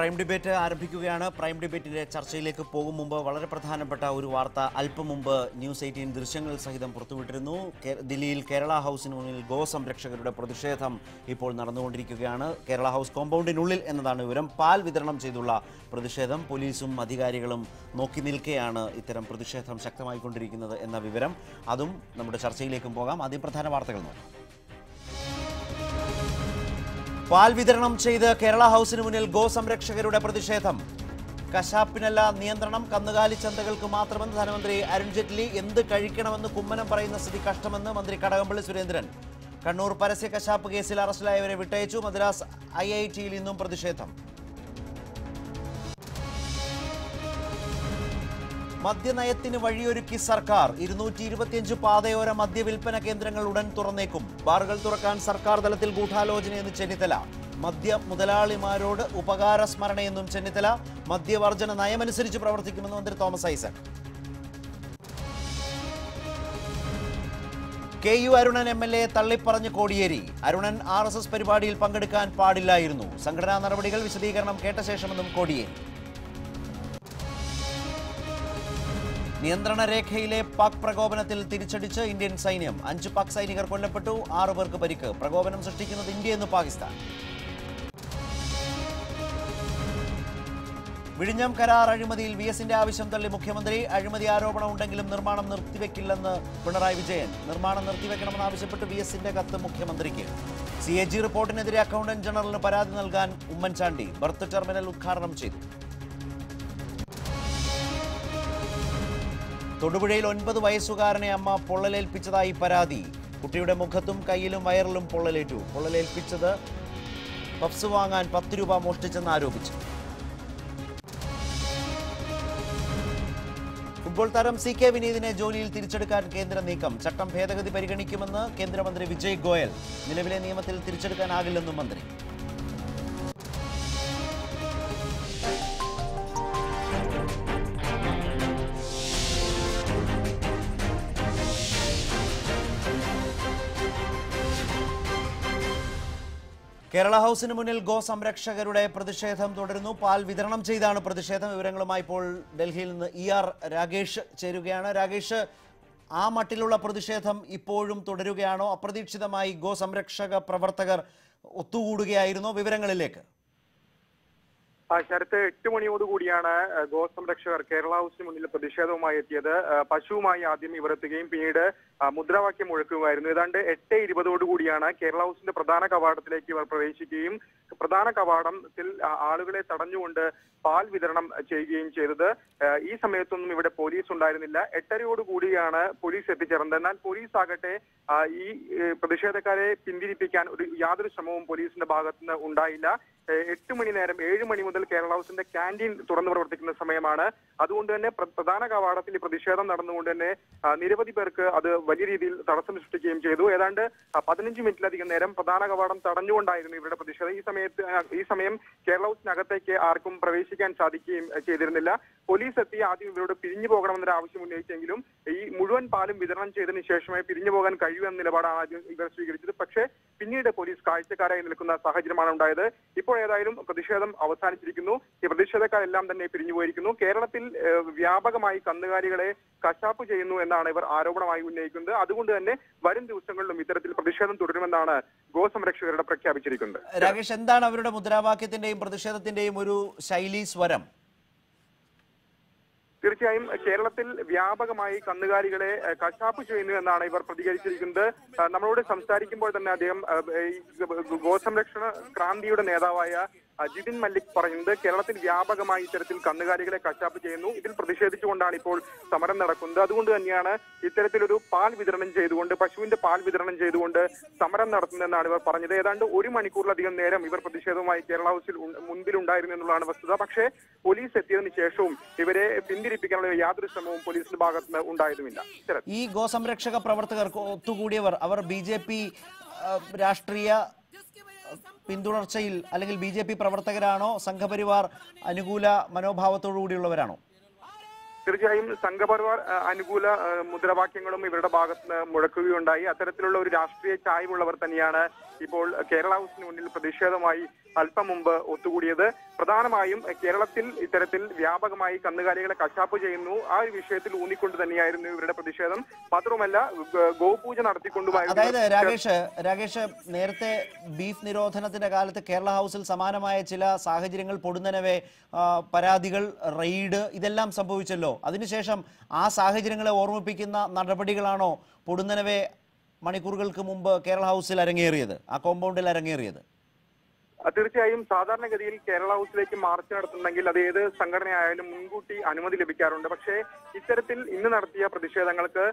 Prime debate ആരംഭിക്കുകയാണ്. Prime ഡിബേറ്റിന്റെ ചർച്ചയിലേക്ക് പോകും മുമ്പ് വളരെ പ്രധാനപ്പെട്ട ഒരു വാർത്ത അല്പം മുമ്പ് ന്യൂസ് 18 ദൃശ്യങ്ങൾ സഹിതം പുറത്തുവിട്ടിരുന്നു. ദില്ലിയിൽ കേരള ഹൗസിന് മുന്നിൽ ഗോസംരക്ഷകരുടെ പ്രതിഷേധം ഇപ്പോൾ നടന്നുകൊണ്ടിരിക്കുകയാണ്. കേരള ഹൗസ് കോമ്പൗണ്ടിനുള്ളിൽ എന്നതാണ് വിവരം. പാൽ വിതരണം ചെയ്തുള്ള പ്രതിഷേധം. പോലീസും അധികാരികളും നോക്കി നിൽക്കെയാണ് ഇത്തരം പ്രതിഷേധം ശക്തമായിക്കൊണ്ടിരിക്കുന്നത് എന്ന വിവരം. അതും നമ്മുടെ ചർച്ചയിലേക്കും പോകാം. ആദ്യം പ്രധാന വാർത്തകൾ നോക്കാം. പാൽ വിതരണം ചെയ്ത് കേരള ഹൗസിന് മുന്നിൽ ഗോസംരക്ഷകരുടെ പ്രതിഷേധം. കശാപ്പിനല്ല നിയന്ത്രണം, കന്നുകാലി ചന്തകൾക്ക് മാത്രമെന്ന് ധനമന്ത്രി അരുൺ ജെയ്റ്റ്ലി. എന്ത് കഴിക്കണമെന്ന് കുമ്മനം പറയുന്ന സ്ഥിതി കഷ്ടമെന്ന് മന്ത്രി കടകംപള്ളി സുരേന്ദ്രൻ. കണ്ണൂർ പരസ്യ കശാപ്പ് കേസിൽ അറസ്റ്റിലായവരെ വിട്ടയച്ചു. മദ്രാസ് IITയിൽ ഇന്നും പ്രതിഷേധം. മദ്യനയത്തിന് വഴിയൊരുക്കി സർക്കാർ. 225 പാതയോര മദ്യവിൽപ്പന കേന്ദ്രങ്ങൾ ഉടൻ തുറന്നേക്കും. ബാറുകൾ തുറക്കാൻ സർക്കാർ തലത്തിൽ ഗൂഢാലോചനയെന്ന് ചെന്നിത്തല. മദ്യ മുതലാളിമാരോട് ഉപകാര സ്മരണയെന്നും ചെന്നിത്തല. മദ്യവർജന നയമനുസരിച്ച് പ്രവർത്തിക്കുമെന്ന് മന്ത്രി തോമസ് ഐസക്. KU അരുണൻ MLA തള്ളിപ്പറഞ്ഞ് കോടിയേരി. അരുണൻ RSS പരിപാടിയിൽ പങ്കെടുക്കാൻ പാടില്ലായിരുന്നു. സംഘടനാ നടപടികൾ വിശദീകരണം കേട്ട ശേഷമെന്നും കോടിയേരി. നിയന്ത്രണ രേഖയിലെ പാക് പ്രകോപനത്തിൽ തിരിച്ചടിച്ച് ഇന്ത്യൻ സൈന്യം. 5 പാക് സൈനികർ കൊല്ലപ്പെട്ടു, 6 പേർക്ക് പരിക്ക്. പ്രകോപനം സൃഷ്ടിക്കുന്നത് ഇന്ത്യയെന്ന് പാകിസ്ഥാൻ. വിഴിഞ്ഞം കരാർ അഴിമതിയിൽ VSന്റെ ആവശ്യം തള്ളി മുഖ്യമന്ത്രി. അഴിമതി ആരോപണം ഉണ്ടെങ്കിലും നിർമ്മാണം നിർത്തിവെക്കില്ലെന്ന് പിണറായി വിജയൻ. നിർമ്മാണം നിർത്തിവെക്കണമെന്നാവശ്യപ്പെട്ട് VSന്റെ കത്ത് മുഖ്യമന്ത്രിക്ക്. CAG റിപ്പോർട്ടിനെതിരെ അക്കൗണ്ടന്റ് ജനറലിന് പരാതി നൽകാൻ ഉമ്മൻചാണ്ടി. ബർത്ത് ടെർമിനൽ ഉദ്ഘാടനം ചെയ്തു. തൊടുപുഴയിൽ 9 വയസ്സുകാരനെ അമ്മ പൊള്ളലേൽപ്പിച്ചതായി പരാതി. കുട്ടിയുടെ മുഖത്തും കയ്യിലും വയറിലും പൊള്ളലേറ്റു. പൊള്ളലേൽപ്പിച്ചത് പപ്സ് വാങ്ങാൻ 10 രൂപ മോഷ്ടിച്ചെന്ന് ആരോപിച്ചു. ഫുട്ബോൾ താരം CK വിനീതിനെ ജോലിയിൽ തിരിച്ചെടുക്കാൻ കേന്ദ്ര നീക്കം. ചട്ടം ഭേദഗതി പരിഗണിക്കുമെന്ന് കേന്ദ്രമന്ത്രി വിജയ് ഗോയൽ. നിലവിലെ നിയമത്തിൽ തിരിച്ചെടുക്കാനാകില്ലെന്നും മന്ത്രി. കേരള ഹൗസിന് മുന്നിൽ ഗോസംരക്ഷകരുടെ പ്രതിഷേധം തുടരുന്നു. പാൽ വിതരണം ചെയ്താണ് പ്രതിഷേധം. വിവരങ്ങളുമായി ഇപ്പോൾ ഡൽഹിയിൽ നിന്ന് ER രാകേഷ് ചേരുകയാണ്. രാകേഷ്, ആ മട്ടിലുള്ള പ്രതിഷേധം ഇപ്പോഴും തുടരുകയാണോ? അപ്രതീക്ഷിതമായി ഗോസംരക്ഷക പ്രവർത്തകർ ഒത്തുകൂടുകയായിരുന്നോ? വിവരങ്ങളിലേക്ക്. ശരത്ത് 8 മണിയോടുകൂടിയാണ് ഗോസംരക്ഷകർ കേരള ഹൗസിന് മുന്നിൽ പ്രതിഷേധവുമായി എത്തിയത്. പശുവുമായി ആദ്യം ഇവർ എത്തുകയും പിന്നീട് മുദ്രാവാക്യം മുഴക്കുകയായിരുന്നു. ഏതാണ്ട് 8:20 കേരള ഹൗസിന്റെ പ്രധാന കവാടത്തിലേക്ക് ഇവർ പ്രവേശിക്കുകയും പ്രധാന കവാടത്തിൽ ആളുകളെ തടഞ്ഞുകൊണ്ട് പാൽ വിതരണം ചെയ്യുകയും ചെയ്തത്. ഈ സമയത്തൊന്നും ഇവിടെ പോലീസ് ഉണ്ടായിരുന്നില്ല. 8:30 പോലീസ് എത്തിച്ചേർന്നത്. എന്നാൽ പോലീസ് ആകട്ടെ ഈ പ്രതിഷേധക്കാരെ പിന്തിരിപ്പിക്കാൻ യാതൊരു ശ്രമവും പോലീസിന്റെ ഭാഗത്തുനിന്ന് ഉണ്ടായില്ല. 8 മണി നേരം 7 മണി മുതൽ കേരള ഹൗസിന്റെ ക്യാൻറ്റീൻ തുറന്നു പ്രവർത്തിക്കുന്ന സമയമാണ്. അതുകൊണ്ട് തന്നെ പ്രധാന കവാടത്തിൽ പ്രതിഷേധം നടന്നുകൊണ്ട് തന്നെ നിരവധി പേർക്ക് അത് വലിയ രീതിയിൽ തടസ്സം സൃഷ്ടിക്കുകയും ചെയ്തു. ഏതാണ്ട് 15 മിനിറ്റിലധികം നേരം പ്രധാന കവാടം തടഞ്ഞുകൊണ്ടായിരുന്നു ഇവരുടെ പ്രതിഷേധം. ഈ സമയം കേരള ഹൗസിനകത്തേക്ക് ആർക്കും പ്രവേശിക്കാൻ സാധിക്കുകയും ചെയ്തിരുന്നില്ല. പോലീസ് എത്തി ആദ്യം ഇവരോട് പിരിഞ്ഞു പോകണമെന്നൊരു ആവശ്യം ഉന്നയിച്ചെങ്കിലും ഈ മുഴുവൻ പാലും വിതരണം ചെയ്തതിനു ശേഷമേ പിരിഞ്ഞു പോകാൻ കഴിയൂ എന്ന നിലപാടാണ് ആദ്യം ഇവർ സ്വീകരിച്ചത്. പക്ഷേ പിന്നീട് പോലീസ് കാഴ്ചക്കാരായി നിൽക്കുന്ന സാഹചര്യമാണ് ഉണ്ടായത്. ഇപ്പോൾ ഏതായാലും പ്രതിഷേധം അവസാനിച്ചിരിക്കുന്നു. ഈ പ്രതിഷേധക്കാരെല്ലാം തന്നെ പിരിഞ്ഞുപോയിരിക്കുന്നു. കേരളത്തിൽ വ്യാപകമായി കന്നുകാലികളെ കശാപ്പ് ചെയ്യുന്നു എന്നാണ് ഇവർ ആരോപണമായി ഉന്നയിക്കുന്നത്. അതുകൊണ്ട് തന്നെ വരും ദിവസങ്ങളിലും ഇത്തരത്തിൽ പ്രതിഷേധം തുടരുമെന്നാണ് ഗോസംരക്ഷകരുടെ പ്രഖ്യാപിച്ചിരിക്കുന്നത്. രാകേഷ്, എന്താണ് അവരുടെ മുദ്രാവാക്യത്തിന്റെയും പ്രതിഷേധത്തിന്റെയും ഒരു ശൈലി, സ്വരം? തീർച്ചയായും കേരളത്തിൽ വ്യാപകമായി കന്നുകാലികളെ കശാപ്പ് ചെയ്യുന്നു എന്നാണ് ഇവർ പ്രതികരിച്ചിരിക്കുന്നത്. നമ്മളോട് സംസാരിക്കുമ്പോൾ തന്നെ അദ്ദേഹം ഗോസംരക്ഷണ ക്രാന്തിയുടെ നേതാവായ ജിതിൻ മല്ലിക് പറയുന്നത് കേരളത്തിൽ വ്യാപകമായി ഇത്തരത്തിൽ കന്നുകാലികളെ കശാപ്പ് ചെയ്യുന്നു. ഇതിൽ പ്രതിഷേധിച്ചുകൊണ്ടാണ് ഇപ്പോൾ സമരം നടക്കുന്നത്. അതുകൊണ്ട് തന്നെയാണ് ഇത്തരത്തിലൊരു പാൽ വിതരണം ചെയ്തുകൊണ്ട്, പശുവിന്റെ പാൽ വിതരണം ചെയ്തുകൊണ്ട് സമരം നടത്തുന്നതെന്നാണ് ഇവർ പറഞ്ഞത്. ഏതാണ്ട് 1 മണിക്കൂറിലധികം നേരം ഇവർ പ്രതിഷേധവുമായി കേരള ഹൗസിൽ മുൻപിലുണ്ടായിരുന്നു എന്നുള്ളതാണ് വസ്തുത. പക്ഷേ പോലീസ് എത്തിയതിനു ശേഷവും ഇവരെ പിന്തിരിപ്പിക്കാനുള്ള യാതൊരു ശ്രമവും പോലീസിന്റെ ഭാഗത്ത് ഉണ്ടായതുമില്ല. ഈ ഗോസംരക്ഷക പ്രവർത്തകർ ഒത്തുകൂടിയവർ അവർ BJP രാഷ്ട്രീയ പിന്തുടർച്ചയിൽ അല്ലെങ്കിൽ BJP പ്രവർത്തകരാണോ? സംഘപരിവാർ അനുകൂല മനോഭാവത്തോടുകൂടിയുള്ളവരാണോ? തീർച്ചയായും സംഘപരിവാർ അനുകൂല മുദ്രാവാക്യങ്ങളും ഇവരുടെ ഭാഗത്ത് മുഴക്കുകയുണ്ടായി. അത്തരത്തിലുള്ള ഒരു രാഷ്ട്രീയ ചായ്വുള്ളവർ തന്നെയാണ് ഇപ്പോൾ കേരള ഹൗസിന് മുന്നിൽ പ്രതിഷേധമായി അല്പം മുമ്പ് ഒത്തുകൂടിയത്. പ്രധാനമായും കേരളത്തിൽ ഇത്തരത്തിൽ വ്യാപകമായി കന്നുകാലികളെ കശാപ്പ് ചെയ്യുന്നു, ആ ഒരു വിഷയത്തിൽ ഊന്നിക്കൊണ്ട് തന്നെയായിരുന്നു ഇവരുടെ പ്രതിഷേധം. മാത്രമല്ല ഗോപൂജ നടത്തിക്കൊണ്ടുമായിരുന്നു. അതായത് രാകേഷ് നേരത്തെ ബീഫ് നിരോധനത്തിന്റെ കാലത്ത് കേരള ഹൗസിൽ സമാനമായ ചില സാഹചര്യങ്ങൾ പൊടുന്നനവേ പരാതികൾ, റെയ്ഡ് ഇതെല്ലാം സംഭവിച്ചല്ലോ. അതിനുശേഷം ആ സാഹചര്യങ്ങളെ ഓർമ്മിപ്പിക്കുന്ന നടപടികളാണോ പൊടുന്നനവേ മണിക്കൂറുകൾക്ക് മുമ്പ് കേരള ഹൗസിൽ അരങ്ങേറിയത്, ആ കോമ്പൗണ്ടിൽ അരങ്ങേറിയത്? തീർച്ചയായും സാധാരണഗതിയിൽ കേരള ഹൗസിലേക്ക് മാർച്ച് നടത്തുന്നെങ്കിൽ അത് ഏത് സംഘടനയായാലും മുൻകൂട്ടി അനുമതി ലഭിക്കാറുണ്ട്. പക്ഷേ ഇത്തരത്തിൽ ഇന്ന് നടത്തിയ പ്രതിഷേധങ്ങൾക്ക്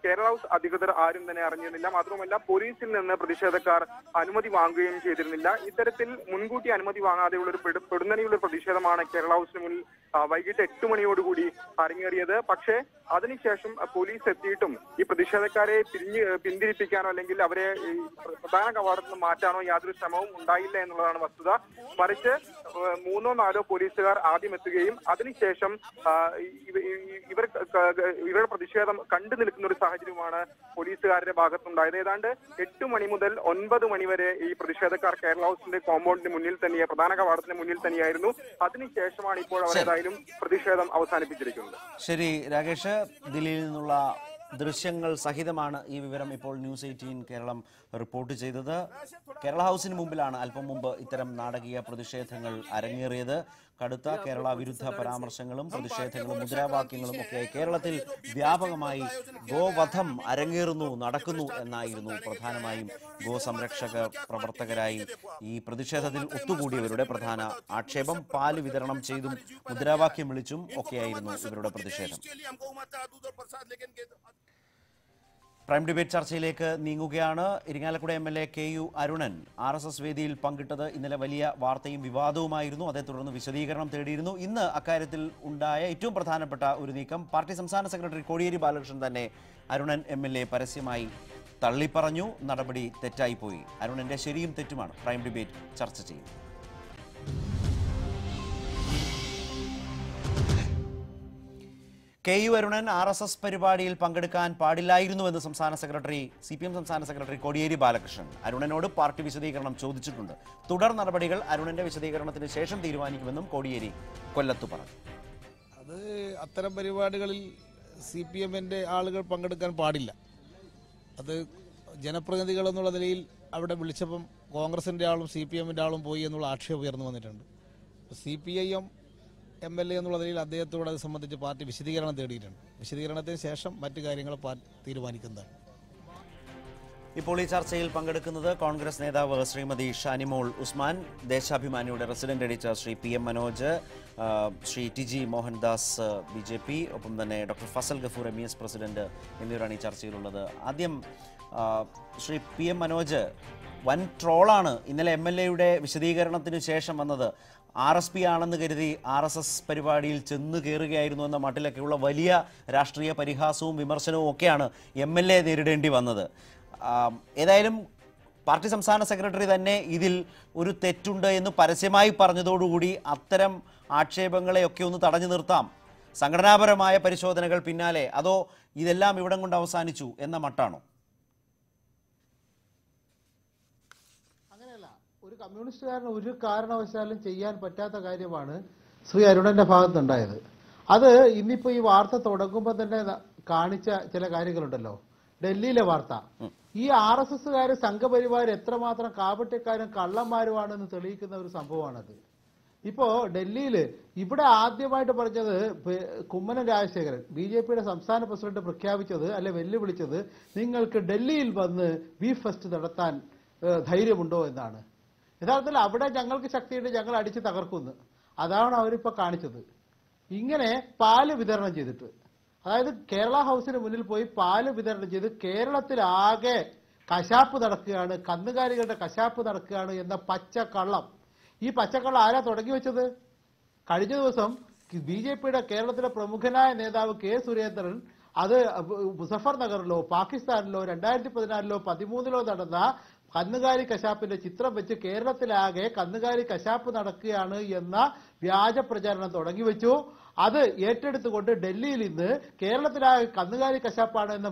കേരള ഹൗസ് അധികൃതർ ആരും തന്നെ അറിഞ്ഞിരുന്നില്ല. മാത്രമല്ല പോലീസിൽ നിന്ന് പ്രതിഷേധക്കാർ അനുമതി വാങ്ങുകയും ചെയ്തിരുന്നില്ല. ഇത്തരത്തിൽ മുൻകൂട്ടി അനുമതി വാങ്ങാതെയുള്ള ഒരു പെടുന്നനെയുള്ള പ്രതിഷേധമാണ് കേരള ഹൗസിന് മുന്നിൽ വൈകിട്ട് 8 മണിയോടുകൂടി അരങ്ങേറിയത്. പക്ഷേ അതിനുശേഷം പോലീസ് എത്തിയിട്ടും ഈ പ്രതിഷേധക്കാരെ പിന്തിരിപ്പിക്കാനോ അല്ലെങ്കിൽ അവരെ പ്രധാന കവാടത്തിൽ നിന്ന് മാറ്റാനോ യാതൊരു ശ്രമവും ഉണ്ടായില്ല എന്നുള്ളതാണ് വസ്തുത. മറിച്ച് 3-4 പോലീസുകാർ ആദ്യം എത്തുകയും അതിനുശേഷം ഇവരുടെ പ്രതിഷേധം കണ്ടു നിൽക്കുന്ന ഒരു സാഹചര്യമാണ് പോലീസുകാരുടെ ഭാഗത്തുണ്ടായത്. ഏതാണ്ട് 8 മണി മുതൽ 9 മണി വരെ ഈ പ്രതിഷേധക്കാർ കേരള ഹൗസിന്റെ കോമ്പൗണ്ടിന് മുന്നിൽ തന്നെ, പ്രധാന കവാടത്തിന് മുന്നിൽ തന്നെയായിരുന്നു. അതിനുശേഷമാണ് ഇപ്പോൾ അവരേതായാലും പ്രതിഷേധം അവസാനിപ്പിച്ചിരിക്കുന്നത്. ശരി രാകേഷ്, ദില്ലിയിൽ നിന്നുള്ള ദൃശ്യങ്ങൾ സഹിതമാണ് ഈ വിവരം ഇപ്പോൾ ന്യൂസ് 18 കേരളം റിപ്പോർട്ട് ചെയ്തത്. കേരള ഹൗസിന് മുമ്പിലാണ് അല്പം മുമ്പ് ഇത്തരം നാടകീയ പ്രതിഷേധങ്ങൾ അരങ്ങേറിയത്. കടുത്ത കേരള വിരുദ്ധ പരാമർശങ്ങളും പ്രതിഷേധങ്ങളും മുദ്രാവാക്യങ്ങളും ഒക്കെ കേരളത്തിൽ വ്യാപകമായി ഗോവധം അരങ്ങേറുന്നു, നടക്കുന്നു എന്നായിരുന്നു പ്രധാനമായും ഗോസംരക്ഷക പ്രവർത്തകരായി ഈ പ്രതിഷേധത്തിൽ ഒത്തുകൂടിയവരുടെ പ്രധാന ആക്ഷേപം. പാല് വിതരണം ചെയ്തും മുദ്രാവാക്യം വിളിച്ചും ഒക്കെയായിരുന്നു ഇവരുടെ പ്രതിഷേധം. പ്രൈം ഡിബേറ്റ് ചർച്ചയിലേക്ക് നീങ്ങുകയാണ്. Irinjalakuda MLA KU Arunan RSS വേദിയിൽ പങ്കിട്ടത് ഇന്നലെ വലിയ വാർത്തയും വിവാദവുമായിരുന്നു. അതേ തുടർന്ന് വിശദീകരണം തേടിയിരുന്നു. ഇന്ന് അക്കാര്യത്തിൽ ഉണ്ടായ ഏറ്റവും പ്രധാനപ്പെട്ട ഒരു നീക്കം പാർട്ടി സംസ്ഥാന സെക്രട്ടറി കോടിയേരി ബാലകൃഷ്ണൻ തന്നെ അരുണൻ MLA പരസ്യമായി തള്ളിപ്പറഞ്ഞു. നടപടി തെറ്റായിപ്പോയി. അരുണന്റെ ശരിയും തെറ്റുമാണ് പ്രൈം ഡിബേറ്റ് ചർച്ച ചെയ്യുന്നത്. KU അരുണൻ RSS പരിപാടിയിൽ പങ്കെടുക്കാൻ പാടില്ലായിരുന്നുവെന്ന് CPM സംസ്ഥാന സെക്രട്ടറി കോടിയേരി ബാലകൃഷ്ണൻ അരുണനോട് പാർട്ടി വിശദീകരണം ചോദിച്ചിട്ടുണ്ട്. തുടർ നടപടികൾ അരുണന്റെ വിശദീകരണത്തിന് ശേഷം തീരുമാനിക്കുമെന്നും കോടിയേരി കൊല്ലത്ത് പറഞ്ഞു. അത് അത്തരം പരിപാടികളിൽ CPMന്റെ ആളുകൾ പങ്കെടുക്കാൻ പാടില്ല. അത് ജനപ്രതിനിധികൾ എന്നുള്ള നിലയിൽ അവിടെ വിളിച്ചപ്പം കോൺഗ്രസിന്റെ ആളും CPMന്റെ ആളും പോയി എന്നുള്ള ആക്ഷേപം ഉയർന്നു വന്നിട്ടുണ്ട്. CPIM MLA എന്നുള്ള നിലയിൽ അദ്ദേഹത്തോട് അത് സംബന്ധിച്ച് പാർട്ടി വിശദീകരണം തേടിയിട്ടുണ്ട്. വിശദീകരണത്തിന് ശേഷം മറ്റു കാര്യങ്ങൾ പാർട്ടി തീരുമാനിക്കുന്നതാണ്. ഇപ്പോൾ ഈ ചർച്ചയിൽ പങ്കെടുക്കുന്നത് കോൺഗ്രസ് നേതാവ് ശ്രീമതി ഷാനിമോൾ ഉസ്മാൻ, ദേശാഭിമാനിയുടെ resident editor Shri PM Manoj, Shri TG Mohandas BJP, ഒപ്പം തന്നെ doctor Fazal Gafoor MES president എന്നിവരാണ് ഈ ചർച്ചയിലുള്ളത്. ആദ്യം ശ്രീ PM മനോജ്, വൻ ട്രോളാണ് ഇന്നലെ MLAയുടെ വിശദീകരണത്തിന് ശേഷം വന്നത്. RSP ആണെന്ന് കരുതി RSS പരിപാടിയിൽ ചെന്ന് കയറുകയായിരുന്നു എന്ന മട്ടിലൊക്കെയുള്ള വലിയ രാഷ്ട്രീയ പരിഹാസവും വിമർശനവും ഒക്കെയാണ് MLA നേരിടേണ്ടി വന്നത്. ഏതായാലും പാർട്ടി സംസ്ഥാന സെക്രട്ടറി തന്നെ ഇതിൽ ഒരു തെറ്റുണ്ട് എന്ന് പരസ്യമായി പറഞ്ഞതോടുകൂടി അത്തരം ആക്ഷേപങ്ങളെയൊക്കെ ഒന്ന് തടഞ്ഞു നിർത്താം. സംഘടനാപരമായ പരിശോധനകൾ പിന്നാലെ, അതോ ഇതെല്ലാം ഇവിടം കൊണ്ട് അവസാനിച്ചു എന്ന മട്ടാണോ? ഒരു കമ്മ്യൂണിസ്റ്റുകാരന് ഒരു കാരണവശാലും ചെയ്യാൻ പറ്റാത്ത കാര്യമാണ് ശ്രീ അരുണന്റെ ഭാഗത്തുണ്ടായത്. അത് ഇന്നിപ്പോ ഈ വാർത്ത തുടങ്ങുമ്പോൾ തന്നെ കാണിച്ച ചില കാര്യങ്ങളുണ്ടല്ലോ. ഡൽഹിയിലെ വാർത്ത, ഈ RSSകാര് സംഘപരിവാർ എത്രമാത്രം കാപട്യക്കാരും കള്ളന്മാരുമാണെന്ന് തെളിയിക്കുന്ന ഒരു സംഭവമാണത്. ഇപ്പോ ഡൽഹിയിൽ ഇവിടെ ആദ്യമായിട്ട് പറഞ്ഞത് കുമ്മനം രാജശേഖരൻ, BJPയുടെ സംസ്ഥാന പ്രസിഡന്റ് പ്രഖ്യാപിച്ചത്, അല്ലെ വെല്ലുവിളിച്ചത്, നിങ്ങൾക്ക് ഡൽഹിയിൽ വന്ന് ബീഫ് ഫെസ്റ്റ് നടത്താൻ ധൈര്യമുണ്ടോ എന്നാണ്. യഥാർത്ഥത്തിൽ അവിടെ ഞങ്ങൾക്ക് ശക്തിയുണ്ട്, ഞങ്ങൾ അടിച്ച് തകർക്കുന്നു. അതാണ് അവരിപ്പോൾ കാണിച്ചത്. ഇങ്ങനെ പാല് വിതരണം ചെയ്തിട്ട്, അതായത് കേരള ഹൗസിന് മുന്നിൽ പോയി പാല് വിതരണം ചെയ്ത് കേരളത്തിലാകെ കശാപ്പ് നടക്കുകയാണ്, കന്നുകാലികളുടെ കശാപ്പ് നടക്കുകയാണ് എന്ന പച്ചക്കള്ളം. ഈ പച്ചക്കള്ളം ആരാ തുടങ്ങി വെച്ചത്? കഴിഞ്ഞ ദിവസം BJPയുടെ കേരളത്തിലെ പ്രമുഖനായ നേതാവ് K സുരേന്ദ്രൻ അത് മുസഫർ നഗറിലോ പാകിസ്ഥാനിലോ 2014-ലോ 2013-ലോ നടന്ന കന്നുകാലി കശാപ്പിന്റെ ചിത്രം വെച്ച് കേരളത്തിലാകെ കന്നുകാലി കശാപ്പ് നടക്കുകയാണ് എന്ന വ്യാജ പ്രചാരണം തുടങ്ങിവെച്ചു. അത് ഏറ്റെടുത്തുകൊണ്ട് ഡൽഹിയിൽ ഇന്ന് കേരളത്തിലാകെ കന്നുകാലി കശാപ്പാണ് എന്ന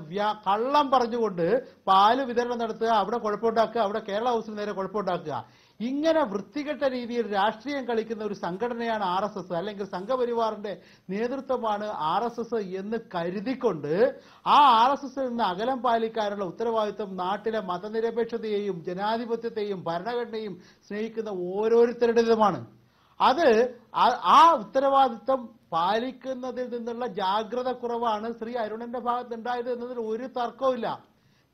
കള്ളം പറഞ്ഞുകൊണ്ട് പാല് വിതരണം നടത്തുക, അവിടെ കുഴപ്പമുണ്ടാക്കുക, അവിടെ കേരള ഹൗസിന് നേരെ കുഴപ്പമുണ്ടാക്കുക. ഇങ്ങനെ വൃത്തികെട്ട രീതിയിൽ രാഷ്ട്രീയം കളിക്കുന്ന ഒരു സംഘടനയാണ് RSS, അല്ലെങ്കിൽ സംഘപരിവാറിന്റെ നേതൃത്വമാണ് RSS എന്ന് കരുതിക്കൊണ്ട് ആ RSS നിന്ന് അകലം പാലിക്കാനുള്ള ഉത്തരവാദിത്വം നാട്ടിലെ മതനിരപേക്ഷതയെയും ജനാധിപത്യത്തെയും ഭരണഘടനയും സ്നേഹിക്കുന്ന ഓരോരുത്തരുടേതുമാണ്. അത് ആ ഉത്തരവാദിത്വം പാലിക്കുന്നതിൽ നിന്നുള്ള ജാഗ്രത കുറവാണ് ശ്രീ അരുണന്റെ ഭാഗത്ത് ഉണ്ടായത് എന്നതിൽ ഒരു തർക്കവുമില്ല.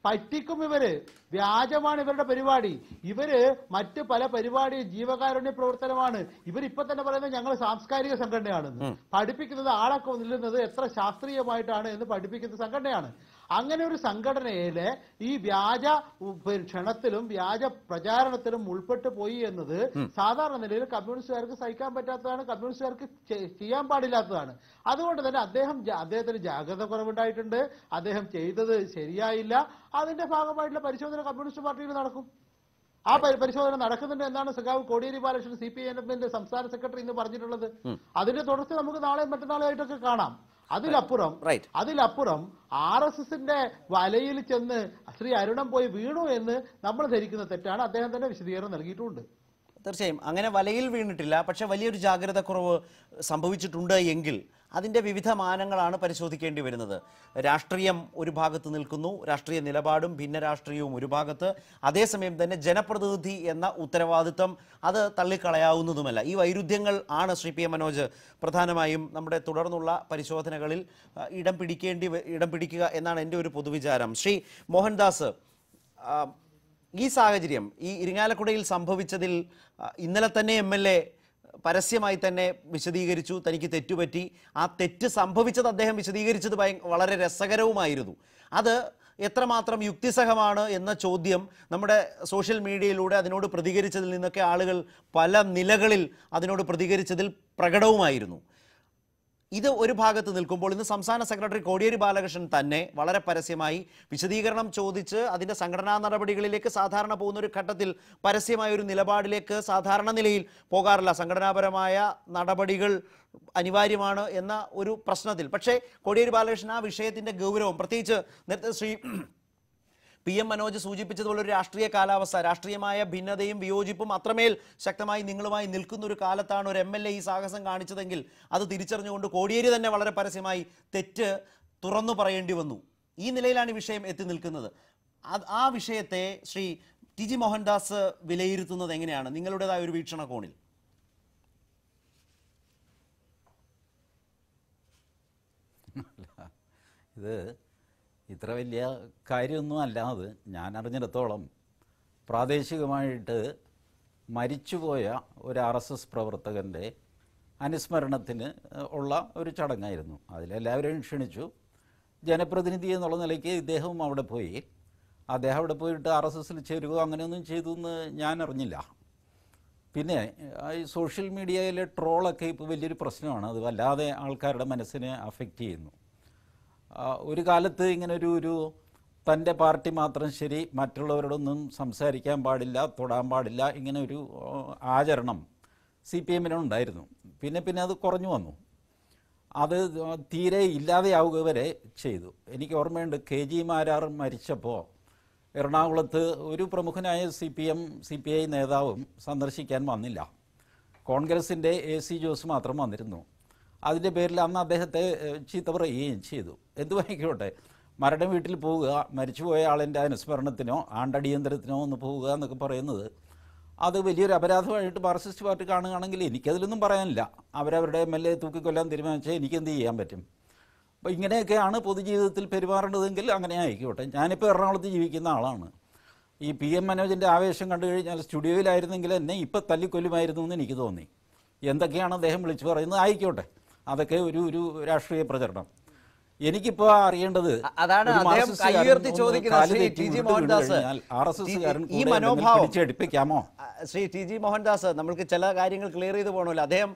പറ്റിക്കും ഇവര്, വ്യാജമാണ് ഇവരുടെ പരിപാടി. ഇവര് മറ്റ് പല പരിപാടി ജീവകാരുണ്യ പ്രവർത്തനമാണ്. ഇവരിപ്പൊ തന്നെ പറയുന്നത് ഞങ്ങൾ സാംസ്കാരിക സംഘടനയാണെന്ന്. പഠിപ്പിക്കുന്നത് ആളൊക്കെ നില്ലുന്നത് എത്ര ശാസ്ത്രീയമായിട്ടാണ് എന്ന് പഠിപ്പിക്കുന്ന സംഘടനയാണ്. അങ്ങനെ ഒരു സംഘടനയിലെ ഈ വ്യാജ ക്ഷണത്തിലും വ്യാജ പ്രചാരണത്തിലും ഉൾപ്പെട്ടു പോയി എന്നത് സാധാരണ നിലയിൽ കമ്മ്യൂണിസ്റ്റുകാർക്ക് സഹിക്കാൻ പറ്റാത്തതാണ്, കമ്മ്യൂണിസ്റ്റുകാർക്ക് ചെയ്യാൻ പാടില്ലാത്തതാണ്. അതുകൊണ്ട് തന്നെ അദ്ദേഹത്തിന് ജാഗ്രത കുറവുണ്ടായിട്ടുണ്ട്. അദ്ദേഹം ചെയ്തത് ശരിയായില്ല. അതിന്റെ ഭാഗമായിട്ടുള്ള പരിശോധന കമ്മ്യൂണിസ്റ്റ് പാർട്ടിയിൽ നടക്കും. ആ പരിശോധന നടക്കുന്നുണ്ട് എന്നാണ് സഖാവ് കോടിയേരി ബാലകൃഷ്ണൻ CPIM സംസ്ഥാന സെക്രട്ടറി ഇന്ന് പറഞ്ഞിട്ടുള്ളത്. അതിന്റെ തുടർച്ച നമുക്ക് നാളെയും മറ്റന്നാളായിട്ടൊക്കെ കാണാം. അതിലപ്പുറം RSSന്റെ വലയിൽ ചെന്ന് ശ്രീ അരുണൻ പോയി വീണു എന്ന് നമ്മൾ ധരിക്കുന്ന തെറ്റാണ്. അദ്ദേഹം തന്നെ വിശദീകരണം നൽകിയിട്ടുണ്ട്. തീർച്ചയായും അങ്ങനെ വലയിൽ വീണിട്ടില്ല. പക്ഷെ വലിയൊരു ജാഗ്രത കുറവ് സംഭവിച്ചിട്ടുണ്ട് എങ്കിൽ അതിൻ്റെ വിവിധ മാനങ്ങളാണ് പരിശോധിക്കേണ്ടി വരുന്നത്. രാഷ്ട്രീയം ഒരു ഭാഗത്ത് നിൽക്കുന്നു, രാഷ്ട്രീയ നിലപാടും ഭിന്ന രാഷ്ട്രീയവും ഒരു ഭാഗത്ത്. അതേസമയം തന്നെ ജനപ്രതിനിധി എന്ന ഉത്തരവാദിത്വം അത് തള്ളിക്കളയാവുന്നതുമല്ല. ഈ വൈരുദ്ധ്യങ്ങൾ ആണ് ശ്രീ PM മനോജ് പ്രധാനമായും നമ്മുടെ തുടർന്നുള്ള പരിശോധനകളിൽ ഇടം പിടിക്കുക എന്നാണ് എൻ്റെ ഒരു പൊതുവിചാരം. ശ്രീ മോഹൻദാസ്, ഈ സാഹചര്യം ഈ ഇരിങ്ങാലക്കുടയിൽ സംഭവിച്ചതിൽ ഇന്നലെ തന്നെ MLA പരസ്യമായി തന്നെ വിശദീകരിച്ചു, തനിക്ക് തെറ്റുപറ്റി. ആ തെറ്റ് സംഭവിച്ചത് അദ്ദേഹം വിശദീകരിച്ചത് വളരെ രസകരവുമായിരുന്നു. അത് എത്രമാത്രം യുക്തിസഹമാണ് എന്ന ചോദ്യം നമ്മുടെ സോഷ്യൽ മീഡിയയിലൂടെ അതിനോട് പ്രതികരിച്ചതിൽ നിന്നൊക്കെ ആളുകൾ പല നിലകളിൽ അതിനോട് പ്രതികരിച്ചതിൽ പ്രകടവുമായിരുന്നു. ഇത് ഒരു ഭാഗത്ത് നിൽക്കുമ്പോൾ ഇന്ന് സംസ്ഥാന സെക്രട്ടറി കോടിയേരി ബാലകൃഷ്ണൻ തന്നെ വളരെ പരസ്യമായി വിശദീകരണം ചോദിച്ച് അതിൻ്റെ സംഘടനാ നടപടികളിലേക്ക് സാധാരണ പോകുന്ന ഒരു ഘട്ടത്തിൽ പരസ്യമായ ഒരു നിലപാടിലേക്ക് സാധാരണ നിലയിൽ പോകാറില്ല. സംഘടനാപരമായ നടപടികൾ അനിവാര്യമാണ് എന്ന ഒരു പ്രശ്നത്തിൽ. പക്ഷേ കോടിയേരി ബാലകൃഷ്ണൻ ആ വിഷയത്തിൻ്റെ ഗൗരവം, പ്രത്യേകിച്ച് നേരത്തെ ശ്രീ PM മനോജ് സൂചിപ്പിച്ചതുപോലെ ഒരു രാഷ്ട്രീയ കാലാവസ്ഥ, രാഷ്ട്രീയമായ ഭിന്നതയും വിയോജിപ്പും അത്രമേൽ ശക്തമായി നിങ്ങളുമായി നിൽക്കുന്ന ഒരു കാലത്താണ് ഒരു MLA ഈ സാഹസം കാണിച്ചതെങ്കിൽ അത് തിരിച്ചറിഞ്ഞുകൊണ്ട് കോടിയേരി തന്നെ വളരെ പരസ്യമായി തെറ്റ് തുറന്നു പറയേണ്ടി വന്നു. ഈ നിലയിലാണ് ഈ വിഷയം എത്തി നിൽക്കുന്നത്. ആ വിഷയത്തെ ശ്രീ TG മോഹൻദാസ് വിലയിരുത്തുന്നത് എങ്ങനെയാണ് നിങ്ങളുടേതായ ഒരു വീക്ഷണകോണിൽ? ഇത് ഇത്ര വലിയ കാര്യമൊന്നും അല്ലാതെ ഞാൻ അറിഞ്ഞിടത്തോളം പ്രാദേശികമായിട്ട് മരിച്ചുപോയ ഒരു RSS പ്രവർത്തകൻ്റെ അനുസ്മരണത്തിന് ഉള്ള ഒരു ചടങ്ങായിരുന്നു. അതിലെല്ലാവരെയും ക്ഷണിച്ചു. ജനപ്രതിനിധി എന്നുള്ള നിലയ്ക്ക് ഇദ്ദേഹവും അവിടെ പോയി. അദ്ദേഹം അവിടെ പോയിട്ട് RSSൽ ചേരുകയോ അങ്ങനെയൊന്നും ചെയ്തു എന്ന് ഞാൻ അറിഞ്ഞില്ല. പിന്നെ ഈ സോഷ്യൽ മീഡിയയിലെ ട്രോളൊക്കെ ഇപ്പോൾ വലിയൊരു പ്രശ്നമാണ്. അത് വല്ലാതെ ആൾക്കാരുടെ മനസ്സിനെ അഫക്റ്റ് ചെയ്യുന്നു. ഒരു കാലത്ത് ഇങ്ങനെ ഒരു തൻ്റെ പാർട്ടി മാത്രം ശരി, മറ്റുള്ളവരോടൊന്നും സംസാരിക്കാൻ പാടില്ല, തൊടാൻ പാടില്ല, ഇങ്ങനെ ഒരു ആചരണം CPM-നുണ്ടായിരുന്നു. പിന്നെ അത് കുറഞ്ഞു വന്നു. അത് തീരെ ഇല്ലാതെയാവുക വരെ ചെയ്തു. എനിക്ക് ഓർമ്മയുണ്ട് KG മാരാർ മരിച്ചപ്പോൾ എറണാകുളത്ത് ഒരു പ്രമുഖനായ CPI നേതാവും സന്ദർശിക്കാൻ വന്നില്ല. കോൺഗ്രസിൻ്റെ AC ജോസ് മാത്രം വന്നിരുന്നു. അതിൻ്റെ പേരിൽ അന്ന് അദ്ദേഹത്തെ ചീത്ത പറയുകയും ചെയ്തു. എന്തുവായിക്കോട്ടെ, മരണം വീട്ടിൽ പോവുക, മരിച്ചുപോയ ആളിൻ്റെ അനുസ്മരണത്തിനോ ആണ്ടടിയന്തരത്തിനോ ഒന്ന് പോവുക എന്നൊക്കെ പറയുന്നത് അത് വലിയൊരു അപരാധമായിട്ട് മാർക്സിസ്റ്റ് പാർട്ടി കാണുകയാണെങ്കിൽ എനിക്കതിലൊന്നും പറയാനില്ല. അവരവരുടെ MLA തൂക്കിക്കൊല്ലാൻ തീരുമാനിച്ചാൽ എനിക്കെന്ത് ചെയ്യാൻ പറ്റും? അപ്പോൾ ഇങ്ങനെയൊക്കെയാണ് പൊതുജീവിതത്തിൽ പെരുമാറേണ്ടതെങ്കിൽ അങ്ങനെ ആയിക്കോട്ടെ. ഞാനിപ്പോൾ എറണാകുളത്ത് ജീവിക്കുന്ന ആളാണ്. ഈ PM മനോജിൻ്റെ ആവേശം കണ്ടു കഴിഞ്ഞാൽ സ്റ്റുഡിയോയിലായിരുന്നെങ്കിൽ എന്നെ ഇപ്പം തല്ലിക്കൊല്ലുമായിരുന്നു എന്ന് എനിക്ക് തോന്നി. എന്തൊക്കെയാണ് അദ്ദേഹം വിളിച്ചു പറയുന്നത് ആയിക്കോട്ടെ, അതൊക്കെ ഒരു രാഷ്ട്രീയ പ്രചരണം. എനിക്കിപ്പോൾ അറിയേണ്ടത് അതാണ് അദ്ദേഹം കൈയുയർത്തി ചോദിക്കുന്നത്. ഈ മനോഭാവം എടുപ്പിക്കാമോ? ശ്രീ TG മോഹൻദാസ്, നമ്മൾക്ക് ചില കാര്യങ്ങൾ ക്ലിയർ ചെയ്ത് പോകണമല്ലോ. അദ്ദേഹം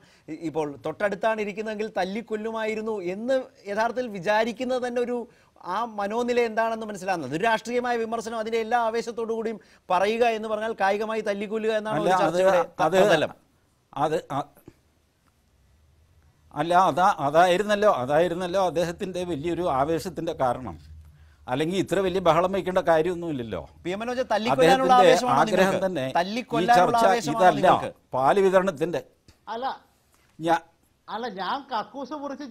ഇപ്പോൾ തൊട്ടടുത്താണ് ഇരിക്കുന്നതെങ്കിൽ തല്ലിക്കൊല്ലുമായിരുന്നു എന്ന് യഥാർത്ഥത്തിൽ വിചാരിക്കുന്നത് തന്നെ ഒരു ആ മനോനില എന്താണെന്ന് മനസ്സിലാകുന്നത്. ഒരു രാഷ്ട്രീയമായ വിമർശനം അതിന്റെ എല്ലാ ആവേശത്തോടു കൂടിയും പറയുക എന്ന് പറഞ്ഞാൽ കായികമായി തല്ലിക്കൊല്ലുക എന്നാണ്. അതായിരുന്നല്ലോ അദ്ദേഹത്തിൻ്റെ വലിയൊരു ആവേശത്തിൻ്റെ കാരണം. അല്ലെങ്കിൽ ഇത്ര വലിയ ബഹളം വയ്ക്കേണ്ട കാര്യമൊന്നുമില്ലല്ലോ. പി എം മനോജ് തല്ലിക്കൊല്ലാനുള്ള അദ്ദേഹത്തിന്റെ ആഗ്രഹം ആവേശമാണ് തന്നെ ഈ തല്ലിക്കൊല്ലാനുള്ള ചർച്ച ആവേശമാണ് ഇതല്ല, നിങ്ങൾക്ക്. പാല് വിതരണത്തിന്റെ. ഞാൻ കക്കൂസ് മുറിച്ച്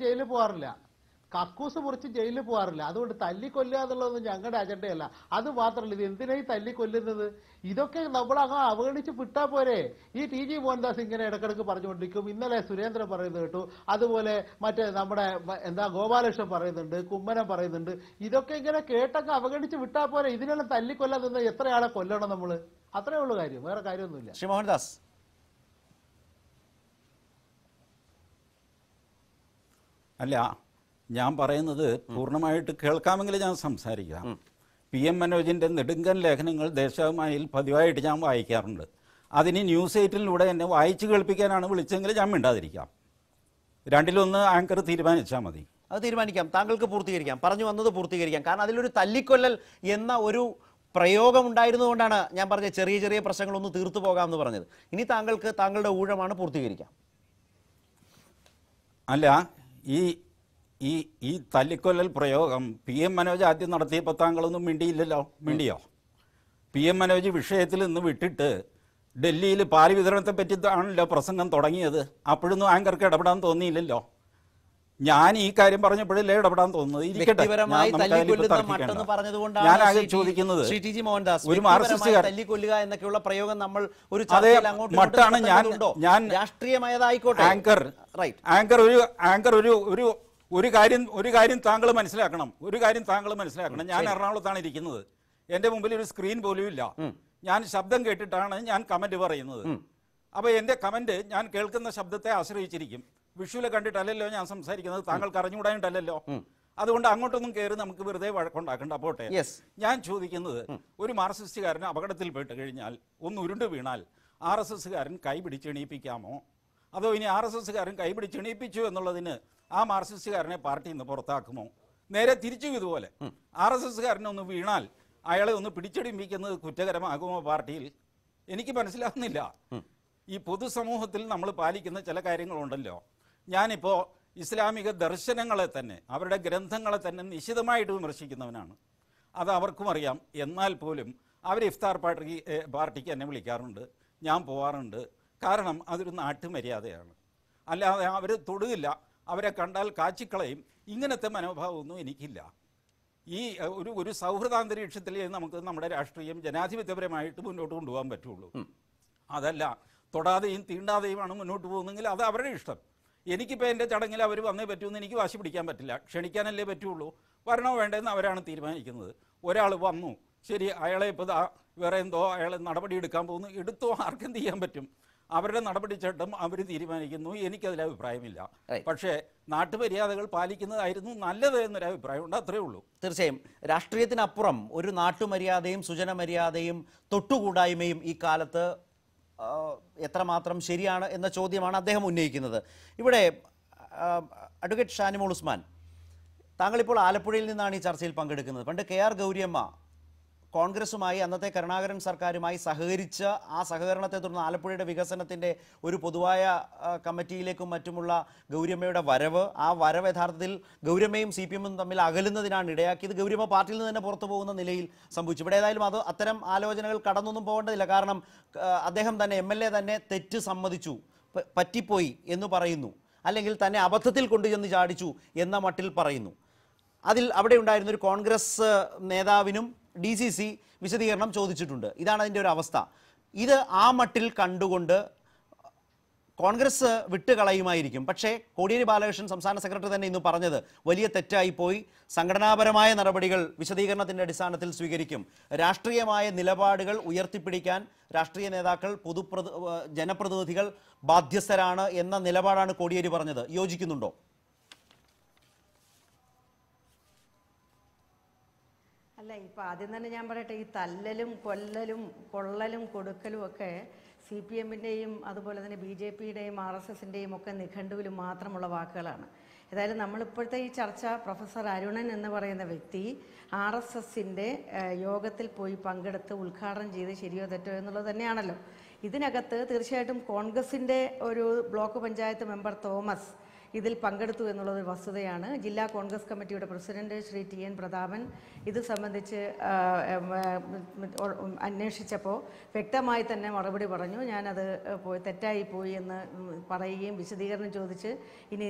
ജയിലിൽ പോകാറില്ല. അതുകൊണ്ട് തല്ലിക്കൊല്ലുക എന്നുള്ളതൊന്നും ഞങ്ങളുടെ അജണ്ടയല്ല. അത് മാത്രമല്ല, ഇത് എന്തിനായി തല്ലിക്കൊല്ലുന്നത്? ഇതൊക്കെ നമ്മളങ്ങ് അവഗണിച്ച് വിട്ടാ പോരെ. ഈ ടി ജി മോഹൻദാസ് ഇങ്ങനെ ഇടക്കിടക്ക് പറഞ്ഞുകൊണ്ടിരിക്കും. ഇന്നലെ സുരേന്ദ്രൻ പറയുന്നത് കേട്ടു, അതുപോലെ മറ്റേ നമ്മുടെ ഗോപാലകൃഷ്ണൻ പറയുന്നുണ്ട്, കുമ്മനം പറയുന്നുണ്ട്. ഇതൊക്കെ ഇങ്ങനെ കേട്ടൊക്കെ അവഗണിച്ച് വിട്ടാ പോരെ. ഇതിനെല്ലാം തല്ലിക്കൊല്ലാൻ നിന്ന് എത്രയാളെ കൊല്ലണം നമ്മള്? അത്രേ ഉള്ളൂ കാര്യം, വേറെ കാര്യമൊന്നുമില്ല. ശ്രീ മോഹൻദാസ്, അല്ല, ഞാൻ പറയുന്നത് പൂർണ്ണമായിട്ട് കേൾക്കാമെങ്കിൽ ഞാൻ സംസാരിക്കാം. പി എം മനോജിൻ്റെ നെടുങ്കൻ ലേഖനങ്ങൾ ദേശാഭിമാനിയിൽ പതിവായിട്ട് ഞാൻ വായിക്കാറുണ്ട്. അതിന് ന്യൂസ് 8-ലൂടെ എന്നെ വായിച്ചു കേൾപ്പിക്കാനാണ് വിളിച്ചെങ്കിൽ ഞാൻ മിണ്ടാതിരിക്കാം. രണ്ടിലൊന്ന് ആങ്കർ തീരുമാനിച്ചാൽ മതി. അത് തീരുമാനിക്കാം, താങ്കൾക്ക് പൂർത്തീകരിക്കാം, പറഞ്ഞു വന്നത് പൂർത്തീകരിക്കാം. കാരണം അതിലൊരു തല്ലിക്കൊല്ലൽ എന്ന ഒരു പ്രയോഗം ഉണ്ടായിരുന്നുകൊണ്ടാണ് ഞാൻ പറഞ്ഞ ചെറിയ ചെറിയ പ്രശ്നങ്ങളൊന്ന് തീർത്തു പോകാമെന്ന് പറഞ്ഞത്. ഇനി താങ്കൾക്ക് താങ്കളുടെ ഊഴമാണ്, പൂർത്തീകരിക്കാം. അല്ല, ഈ തല്ലിക്കൊല്ലൽ പ്രയോഗം പി എം മനോജ് ആദ്യം നടത്തിയപ്പോൾ താങ്കളൊന്നും മിണ്ടിയില്ലല്ലോ. മിണ്ടിയോ? പി എം മനോജ് വിഷയത്തിൽ നിന്ന് വിട്ടിട്ട് ഡൽഹിയിൽ പാല് വിതരണത്തെ പറ്റിയാണല്ലോ പ്രസംഗം തുടങ്ങിയത്. അപ്പോഴൊന്നും ആങ്കർക്ക് ഇടപെടാൻ തോന്നിയില്ലല്ലോ. ഞാൻ ഈ കാര്യം പറഞ്ഞപ്പോഴല്ലേ ഇടപെടാൻ തോന്നുന്നത്. ഞാൻ ആകെ ചോദിക്കുന്നത്, ഒരു തല്ലിക്കൊല്ലുക എന്നൊക്കെയുള്ള പ്രയോഗം നമ്മൾ ഒരു മട്ടാണ് ഞാൻ രാഷ്ട്രീയമായതായിക്കോട്ടെ. ആങ്കർ ഒരു കാര്യം താങ്കൾ മനസ്സിലാക്കണം. ഞാൻ എറണാകുളത്താണ് ഇരിക്കുന്നത്. എൻ്റെ മുമ്പിൽ ഒരു സ്ക്രീൻ പോലും ഇല്ല. ഞാൻ ശബ്ദം കേട്ടിട്ടാണ് ഞാൻ കമന്റ് പറയുന്നത്. അപ്പോൾ എൻ്റെ കമന്റ് ഞാൻ കേൾക്കുന്ന ശബ്ദത്തെ ആശ്രയിച്ചിരിക്കും. വിഷ്വല് കണ്ടിട്ടല്ലല്ലോ ഞാൻ സംസാരിക്കുന്നത്. താങ്കൾക്ക് അറിഞ്ഞുകൂടായിട്ടല്ലോ. അതുകൊണ്ട് അങ്ങോട്ടൊന്നും കയറി നമുക്ക് വെറുതെ വഴക്കുണ്ടാക്കണ്ട. പോട്ടെ. ഞാൻ ചോദിക്കുന്നത്, ഒരു മാർക്സിസ്റ്റുകാരൻ അപകടത്തിൽപ്പെട്ട് കഴിഞ്ഞാൽ ഒന്ന് ഉരുണ്ടു വീണാൽ RSSകാരൻ കൈ പിടിച്ചെണീപ്പിക്കാമോ? അതോ ഇനി RSSകാരൻ കൈ പിടിച്ചെണീപ്പിച്ചു എന്നുള്ളതിന് ആ മാർക്സിസ്റ്റുകാരനെ പാർട്ടിയിൽ നിന്ന് പുറത്താക്കുമോ? നേരെ തിരിച്ചു ഇതുപോലെ RSSകാരനെ ഒന്ന് വീണാൽ അയാളെ ഒന്ന് പിടിച്ചെടുപ്പിക്കുന്നത് കുറ്റകരമാകുമോ പാർട്ടിയിൽ? എനിക്ക് മനസ്സിലാകുന്നില്ല. ഈ പൊതുസമൂഹത്തിൽ നമ്മൾ പാലിക്കുന്ന ചില കാര്യങ്ങളുണ്ടല്ലോ. ഞാനിപ്പോൾ ഇസ്ലാമിക ദർശനങ്ങളെ തന്നെ, അവരുടെ ഗ്രന്ഥങ്ങളെ തന്നെ നിശിതമായിട്ട് വിമർശിക്കുന്നവനാണ്. അത് അവർക്കും അറിയാം. എന്നാൽ പോലും അവർ ഇഫ്താർ പാർട്ടിക്ക് എന്നെ വിളിക്കാറുണ്ട്, ഞാൻ പോവാറുണ്ട്. കാരണം അതൊരു നാട്ടുമര്യാദയാണ്. അല്ലാതെ അവർ തൊടുകില്ല, അവരെ കണ്ടാൽ കാച്ചിക്കളയും. ഇങ്ങനത്തെ മനോഭാവമൊന്നും എനിക്കില്ല. ഈ ഒരു സൗഹൃദാന്തരീക്ഷത്തിലേ നമുക്ക് നമ്മുടെ രാഷ്ട്രീയം ജനാധിപത്യപരമായിട്ട് മുന്നോട്ട് കൊണ്ടുപോകാൻ പറ്റുള്ളൂ. അതല്ല തൊടാതെയും തീണ്ടാതെയുമാണ് മുന്നോട്ട് പോകുന്നതെങ്കിൽ അത് അവരുടെ ഇഷ്ടം. എനിക്കിപ്പോൾ എൻ്റെ ചടങ്ങിൽ അവർ വന്നേ പറ്റുമെന്ന് എനിക്ക് വാശി പിടിക്കാൻ പറ്റില്ല. ക്ഷണിക്കാനല്ലേ പറ്റുള്ളൂ. വരണോ വേണ്ടതെന്ന് അവരാണ് തീരുമാനിക്കുന്നത്. ഒരാൾ വന്നു, ശരി, അയാളെ ഇപ്പോൾ വേറെ എന്തോ അയാളെ നടപടി എടുക്കാൻ പോകുന്നു, എടുത്തോ, ആർക്കെന്ത് ചെയ്യാൻ പറ്റും? അവരുടെ നടപടിച്ചട്ടം അവർ തീരുമാനിക്കുന്നു. എനിക്കതിൽ അഭിപ്രായമില്ല. പക്ഷേ നാട്ടുമര്യാദകൾ പാലിക്കുന്നതായിരുന്നു നല്ലത് എന്നൊരു അഭിപ്രായമുണ്ട്. അത്രേ ഉള്ളൂ. തീർച്ചയായും രാഷ്ട്രീയത്തിനപ്പുറം ഒരു നാട്ടുമര്യാദയും സുജനമര്യാദയും തൊട്ടുകൂടായ്മയും ഈ കാലത്ത് എത്രമാത്രം ശരിയാണ് എന്ന ചോദ്യമാണ് അദ്ദേഹം ഉന്നയിക്കുന്നത്. ഇവിടെ അഡ്വക്കേറ്റ് ഷാനിമോൾ ഉസ്മാൻ, താങ്കളിപ്പോൾ ആലപ്പുഴയിൽ നിന്നാണ് ഈ ചർച്ചയിൽ പങ്കെടുക്കുന്നത്. പണ്ട് KR ഗൗരിയമ്മ കോൺഗ്രസുമായി, അന്നത്തെ കരുണാകരൻ സർക്കാരുമായി സഹകരിച്ച് ആ സഹകരണത്തെ തുടർന്ന് ആലപ്പുഴയുടെ വികസനത്തിൻ്റെ ഒരു പൊതുവായ കമ്മിറ്റിയിലേക്കും മറ്റുമുള്ള ഗൗരിയമ്മയുടെ വരവ്, ആ വരവ് യഥാർത്ഥത്തിൽ ഗൗരിയമ്മയും CPM-ഉം തമ്മിൽ അകലുന്നതിനാണ് ഇടയാക്കിയത്. ഗൗരിയമ്മ പാർട്ടിയിൽ നിന്ന് തന്നെ പുറത്തു പോകുന്ന നിലയിൽ സംഭവിച്ചു. ഇവിടെ ഏതായാലും അത് അത്തരം ആലോചനകൾ കടന്നൊന്നും പോകേണ്ടതില്ല. കാരണം അദ്ദേഹം തന്നെ, MLA തന്നെ തെറ്റ് സമ്മതിച്ചു, പറ്റിപ്പോയി എന്ന് പറയുന്നു, അല്ലെങ്കിൽ തന്നെ അബദ്ധത്തിൽ കൊണ്ടുചെന്ന് ചാടിച്ചു എന്ന മട്ടിൽ പറയുന്നു. അവിടെ ഉണ്ടായിരുന്ന ഒരു കോൺഗ്രസ് നേതാവിനും DCC വിശദീകരണം ചോദിച്ചിട്ടുണ്ട്. ഇതാണ് അതിൻ്റെ ഒരു അവസ്ഥ. ഇത് ആ മട്ടിൽ കണ്ടുകൊണ്ട് കോൺഗ്രസ് വിട്ടുകളയുമായിരിക്കും. പക്ഷേ കോടിയേരി ബാലകൃഷ്ണൻ സംസ്ഥാന സെക്രട്ടറി തന്നെ ഇന്ന് പറഞ്ഞത് വലിയ തെറ്റായിപ്പോയി, സംഘടനാപരമായ നടപടികൾ വിശദീകരണത്തിൻ്റെ അടിസ്ഥാനത്തിൽ സ്വീകരിക്കും, രാഷ്ട്രീയമായ നിലപാടുകൾ ഉയർത്തിപ്പിടിക്കാൻ രാഷ്ട്രീയ നേതാക്കൾ, ജനപ്രതിനിധികൾ ബാധ്യസ്ഥരാണ് എന്ന നിലപാടാണ് കോടിയേരി പറഞ്ഞത്. യോജിക്കുന്നുണ്ടോ? അല്ല, ഇപ്പം ആദ്യം തന്നെ ഞാൻ പറയട്ടെ, ഈ തല്ലലും കൊല്ലലും കൊള്ളലും കൊടുക്കലും ഒക്കെ CPM-ൻ്റെയും അതുപോലെ തന്നെ BJP-യുടെയും RSSൻ്റെയും ഒക്കെ നിഘണ്ടുവിൽ മാത്രമുള്ള വാക്കുകളാണ്. ഏതായാലും നമ്മളിപ്പോഴത്തെ ഈ ചർച്ച, പ്രൊഫസർ അരുണൻ എന്ന് പറയുന്ന വ്യക്തി RSSൻ്റെ യോഗത്തിൽ പോയി പങ്കെടുത്ത് ഉദ്ഘാടനം ചെയ്ത് ശരിയോ തെറ്റോ എന്നുള്ളത് തന്നെയാണല്ലോ. ഇതിനകത്ത് തീർച്ചയായിട്ടും കോൺഗ്രസിൻ്റെ ഒരു ബ്ലോക്ക് പഞ്ചായത്ത് മെമ്പർ തോമസ് ഇതിൽ പങ്കെടുത്തു എന്നുള്ളത് വസ്തുതയാണ്. ജില്ലാ കോൺഗ്രസ് കമ്മിറ്റിയുടെ പ്രസിഡന്റ് ശ്രീ TN പ്രതാപൻ ഇത് സംബന്ധിച്ച് അന്വേഷിച്ചപ്പോൾ വ്യക്തമായി തന്നെ മറുപടി പറഞ്ഞു. ഞാനത് തെറ്റായി പോയി എന്ന് പറയുകയും വിശദീകരണം ചോദിച്ച് ഇനി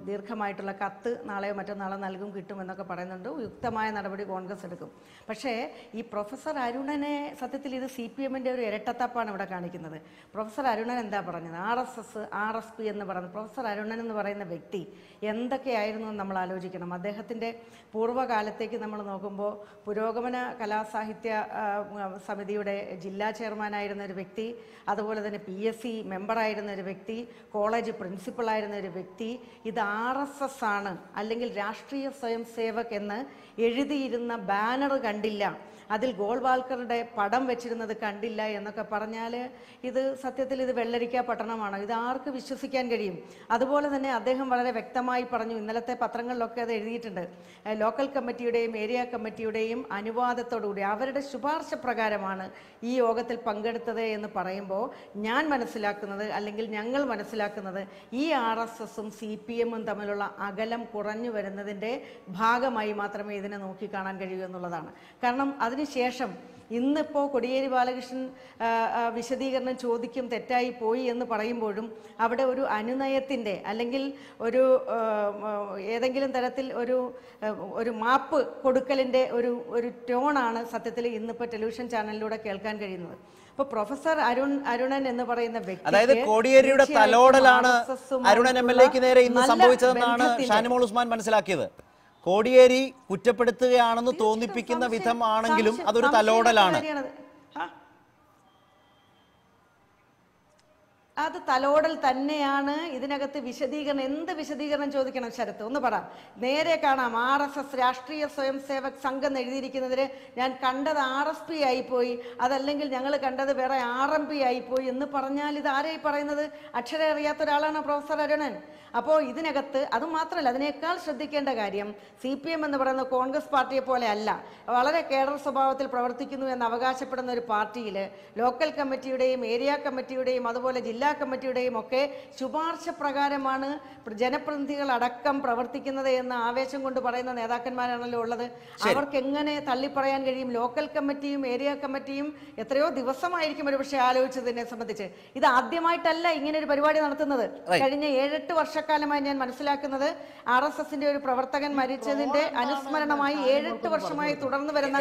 ദീർഘമായിട്ടുള്ള കത്ത് നാളെയോ മറ്റന്നാളോ നൽകും, കിട്ടുമെന്നൊക്കെ പറയുന്നുണ്ട്. യുക്തമായ നടപടി കോൺഗ്രസ് എടുക്കും. പക്ഷേ ഈ പ്രൊഫസർ അരുണനെ സത്യത്തിൽ ഇത് CPMന്റെ ഒരു ഇരട്ടത്താപ്പാണ് ഇവിടെ കാണിക്കുന്നത്. പ്രൊഫസർ അരുണൻ എന്താ പറഞ്ഞത്? RSS RSP എന്ന് പറയുന്നത് പ്രൊഫസർ അരുണൻ എന്ന് പറയുന്ന വ്യക്തി എന്തൊക്കെയായിരുന്നു എന്ന് നമ്മൾ ആലോചിക്കണം. അദ്ദേഹത്തിൻ്റെ പൂർവ്വകാലത്തേക്ക് നമ്മൾ നോക്കുമ്പോൾ പുരോഗമന കലാസാഹിത്യ സമിതിയുടെ ജില്ലാ ചെയർമാനായിരുന്ന ഒരു വ്യക്തി, അതുപോലെ തന്നെ PSC മെമ്പറായിരുന്ന ഒരു വ്യക്തി, കോളേജ് പ്രിൻസിപ്പളായിരുന്ന ഒരു വ്യക്തി. ഇത് RSS ആണ് അല്ലെങ്കിൽ രാഷ്ട്രീയ സ്വയം സേവക് എന്ന് എഴുതിയിരുന്ന ബാനർ കണ്ടില്ല, അതിൽ ഗോൾവാൾക്കറുടെ പടം വെച്ചിരുന്നത് കണ്ടില്ല എന്നൊക്കെ പറഞ്ഞാൽ ഇത് സത്യത്തിൽ ഇത് വെള്ളരിക്ക പട്ടണമാണ്. ഇത് ആർക്ക് വിശ്വസിക്കാൻ കഴിയും? അതുപോലെ തന്നെ അദ്ദേഹം വളരെ വ്യക്തമായി പറഞ്ഞു, ഇന്നലത്തെ പത്രങ്ങളിലൊക്കെ അത് എഴുതിയിട്ടുണ്ട്, ലോക്കൽ കമ്മിറ്റിയുടെയും ഏരിയ കമ്മിറ്റിയുടെയും അനുവാദത്തോടുകൂടി അവരുടെ ശുപാർശ പ്രകാരമാണ് ഈ യോഗത്തിൽ പങ്കെടുത്തത് എന്ന് പറയുമ്പോൾ ഞാൻ മനസ്സിലാക്കുന്നത് അല്ലെങ്കിൽ ഞങ്ങൾ മനസ്സിലാക്കുന്നത് ഈ RSSഉം CPMഉം തമ്മിലുള്ള അകലം കുറഞ്ഞു വരുന്നതിൻ്റെ ഭാഗമായി മാത്രമേ ഇതിനെ നോക്കിക്കാണാൻ കഴിയൂ എന്നുള്ളതാണ്. കാരണം അതിനുശേഷം ഇന്നിപ്പോൾ കോടിയേരി ബാലകൃഷ്ണൻ വിശദീകരണം ചോദിക്കും, തെറ്റായി പോയി എന്ന് പറയുമ്പോഴും അവിടെ ഒരു അനുനയത്തിൻ്റെ അല്ലെങ്കിൽ ഒരു ഏതെങ്കിലും തരത്തിൽ ഒരു മാപ്പ് കൊടുക്കലിൻ്റെ ഒരു ടോണാണ് സത്യത്തിൽ ഇന്നിപ്പോൾ ടെലിവിഷൻ ചാനലിലൂടെ കേൾക്കാൻ കഴിയുന്നത്. അപ്പോൾ പ്രൊഫസർ അരുണൻ എന്ന് പറയുന്ന വ്യക്തി, അതായത് കോടിയേരിയുടെ തലോടലാണ് അരുണൻ MLAക്ക് നേരെ ഇന്ന് സംഭവിച്ചതെന്നാണ് ഷാനിമോൾ ഉസ്മാൻ മനസ്സിലാക്കിയത്. കോടിയേരി കുറ്റപ്പെടുത്തുകയാണെന്ന് തോന്നിപ്പിക്കുന്ന വിധം ആണെങ്കിലും അതൊരു തലോടലാണ്. അത് തലോടൽ തന്നെയാണ്. ഇതിനകത്ത് വിശദീകരണം, എന്ത് വിശദീകരണം ചോദിക്കണം ശരത്ത്? ഒന്ന് പറ. നേരെ കാണാം RSS രാഷ്ട്രീയ സ്വയം സേവക് സംഘം എഴുതിയിരിക്കുന്നതിന് ഞാൻ കണ്ടത് RSP ആയിപ്പോയി, അതല്ലെങ്കിൽ ഞങ്ങൾ കണ്ടത് വേറെ RMP ആയിപ്പോയി എന്ന് പറഞ്ഞാൽ ഇത് ആരായി പറയുന്നത്? അക്ഷരം അറിയാത്ത ഒരാളാണ് പ്രൊഫസർ അരുണൻ. അപ്പോൾ ഇതിനകത്ത് അതുമാത്രമല്ല, അതിനേക്കാൾ ശ്രദ്ധിക്കേണ്ട കാര്യം CPM എന്ന് പറയുന്ന കോൺഗ്രസ് പാർട്ടിയെ പോലെ അല്ല, വളരെ കേഡർ സ്വഭാവത്തിൽ പ്രവർത്തിക്കുന്നു എന്ന് അവകാശപ്പെടുന്ന ഒരു പാർട്ടിയിൽ ലോക്കൽ കമ്മിറ്റിയുടെയും ഏരിയ കമ്മിറ്റിയുടെയും അതുപോലെ ജില്ലാ കമ്മിറ്റിയുടെയും ഒക്കെ ശുപാർശ പ്രകാരമാണ് ജനപ്രതിനിധികൾ അടക്കം പ്രവർത്തിക്കുന്നത് എന്ന് ആവേശം കൊണ്ട് പറയുന്ന നേതാക്കന്മാരാണല്ലോ ഉള്ളത്. അവർക്ക് എങ്ങനെ തള്ളിപ്പറയാൻ കഴിയും? ലോക്കൽ കമ്മിറ്റിയും ഏരിയ കമ്മിറ്റിയും എത്രയോ ദിവസമായിരിക്കും ഒരു പക്ഷേ ആലോചിച്ചതിനെ സംബന്ധിച്ച്. ഇത് ആദ്യമായിട്ടല്ല ഇങ്ങനെ ഒരു പരിപാടി നടത്തുന്നത്. കഴിഞ്ഞ 7-8 വർഷക്കാലമായി ഞാൻ മനസ്സിലാക്കുന്നത് RSSന്റെ ഒരു പ്രവർത്തകൻ മരിച്ചതിന്റെ അനുസ്മരണമായി 7-8 വർഷമായി തുടർന്നു വരുന്ന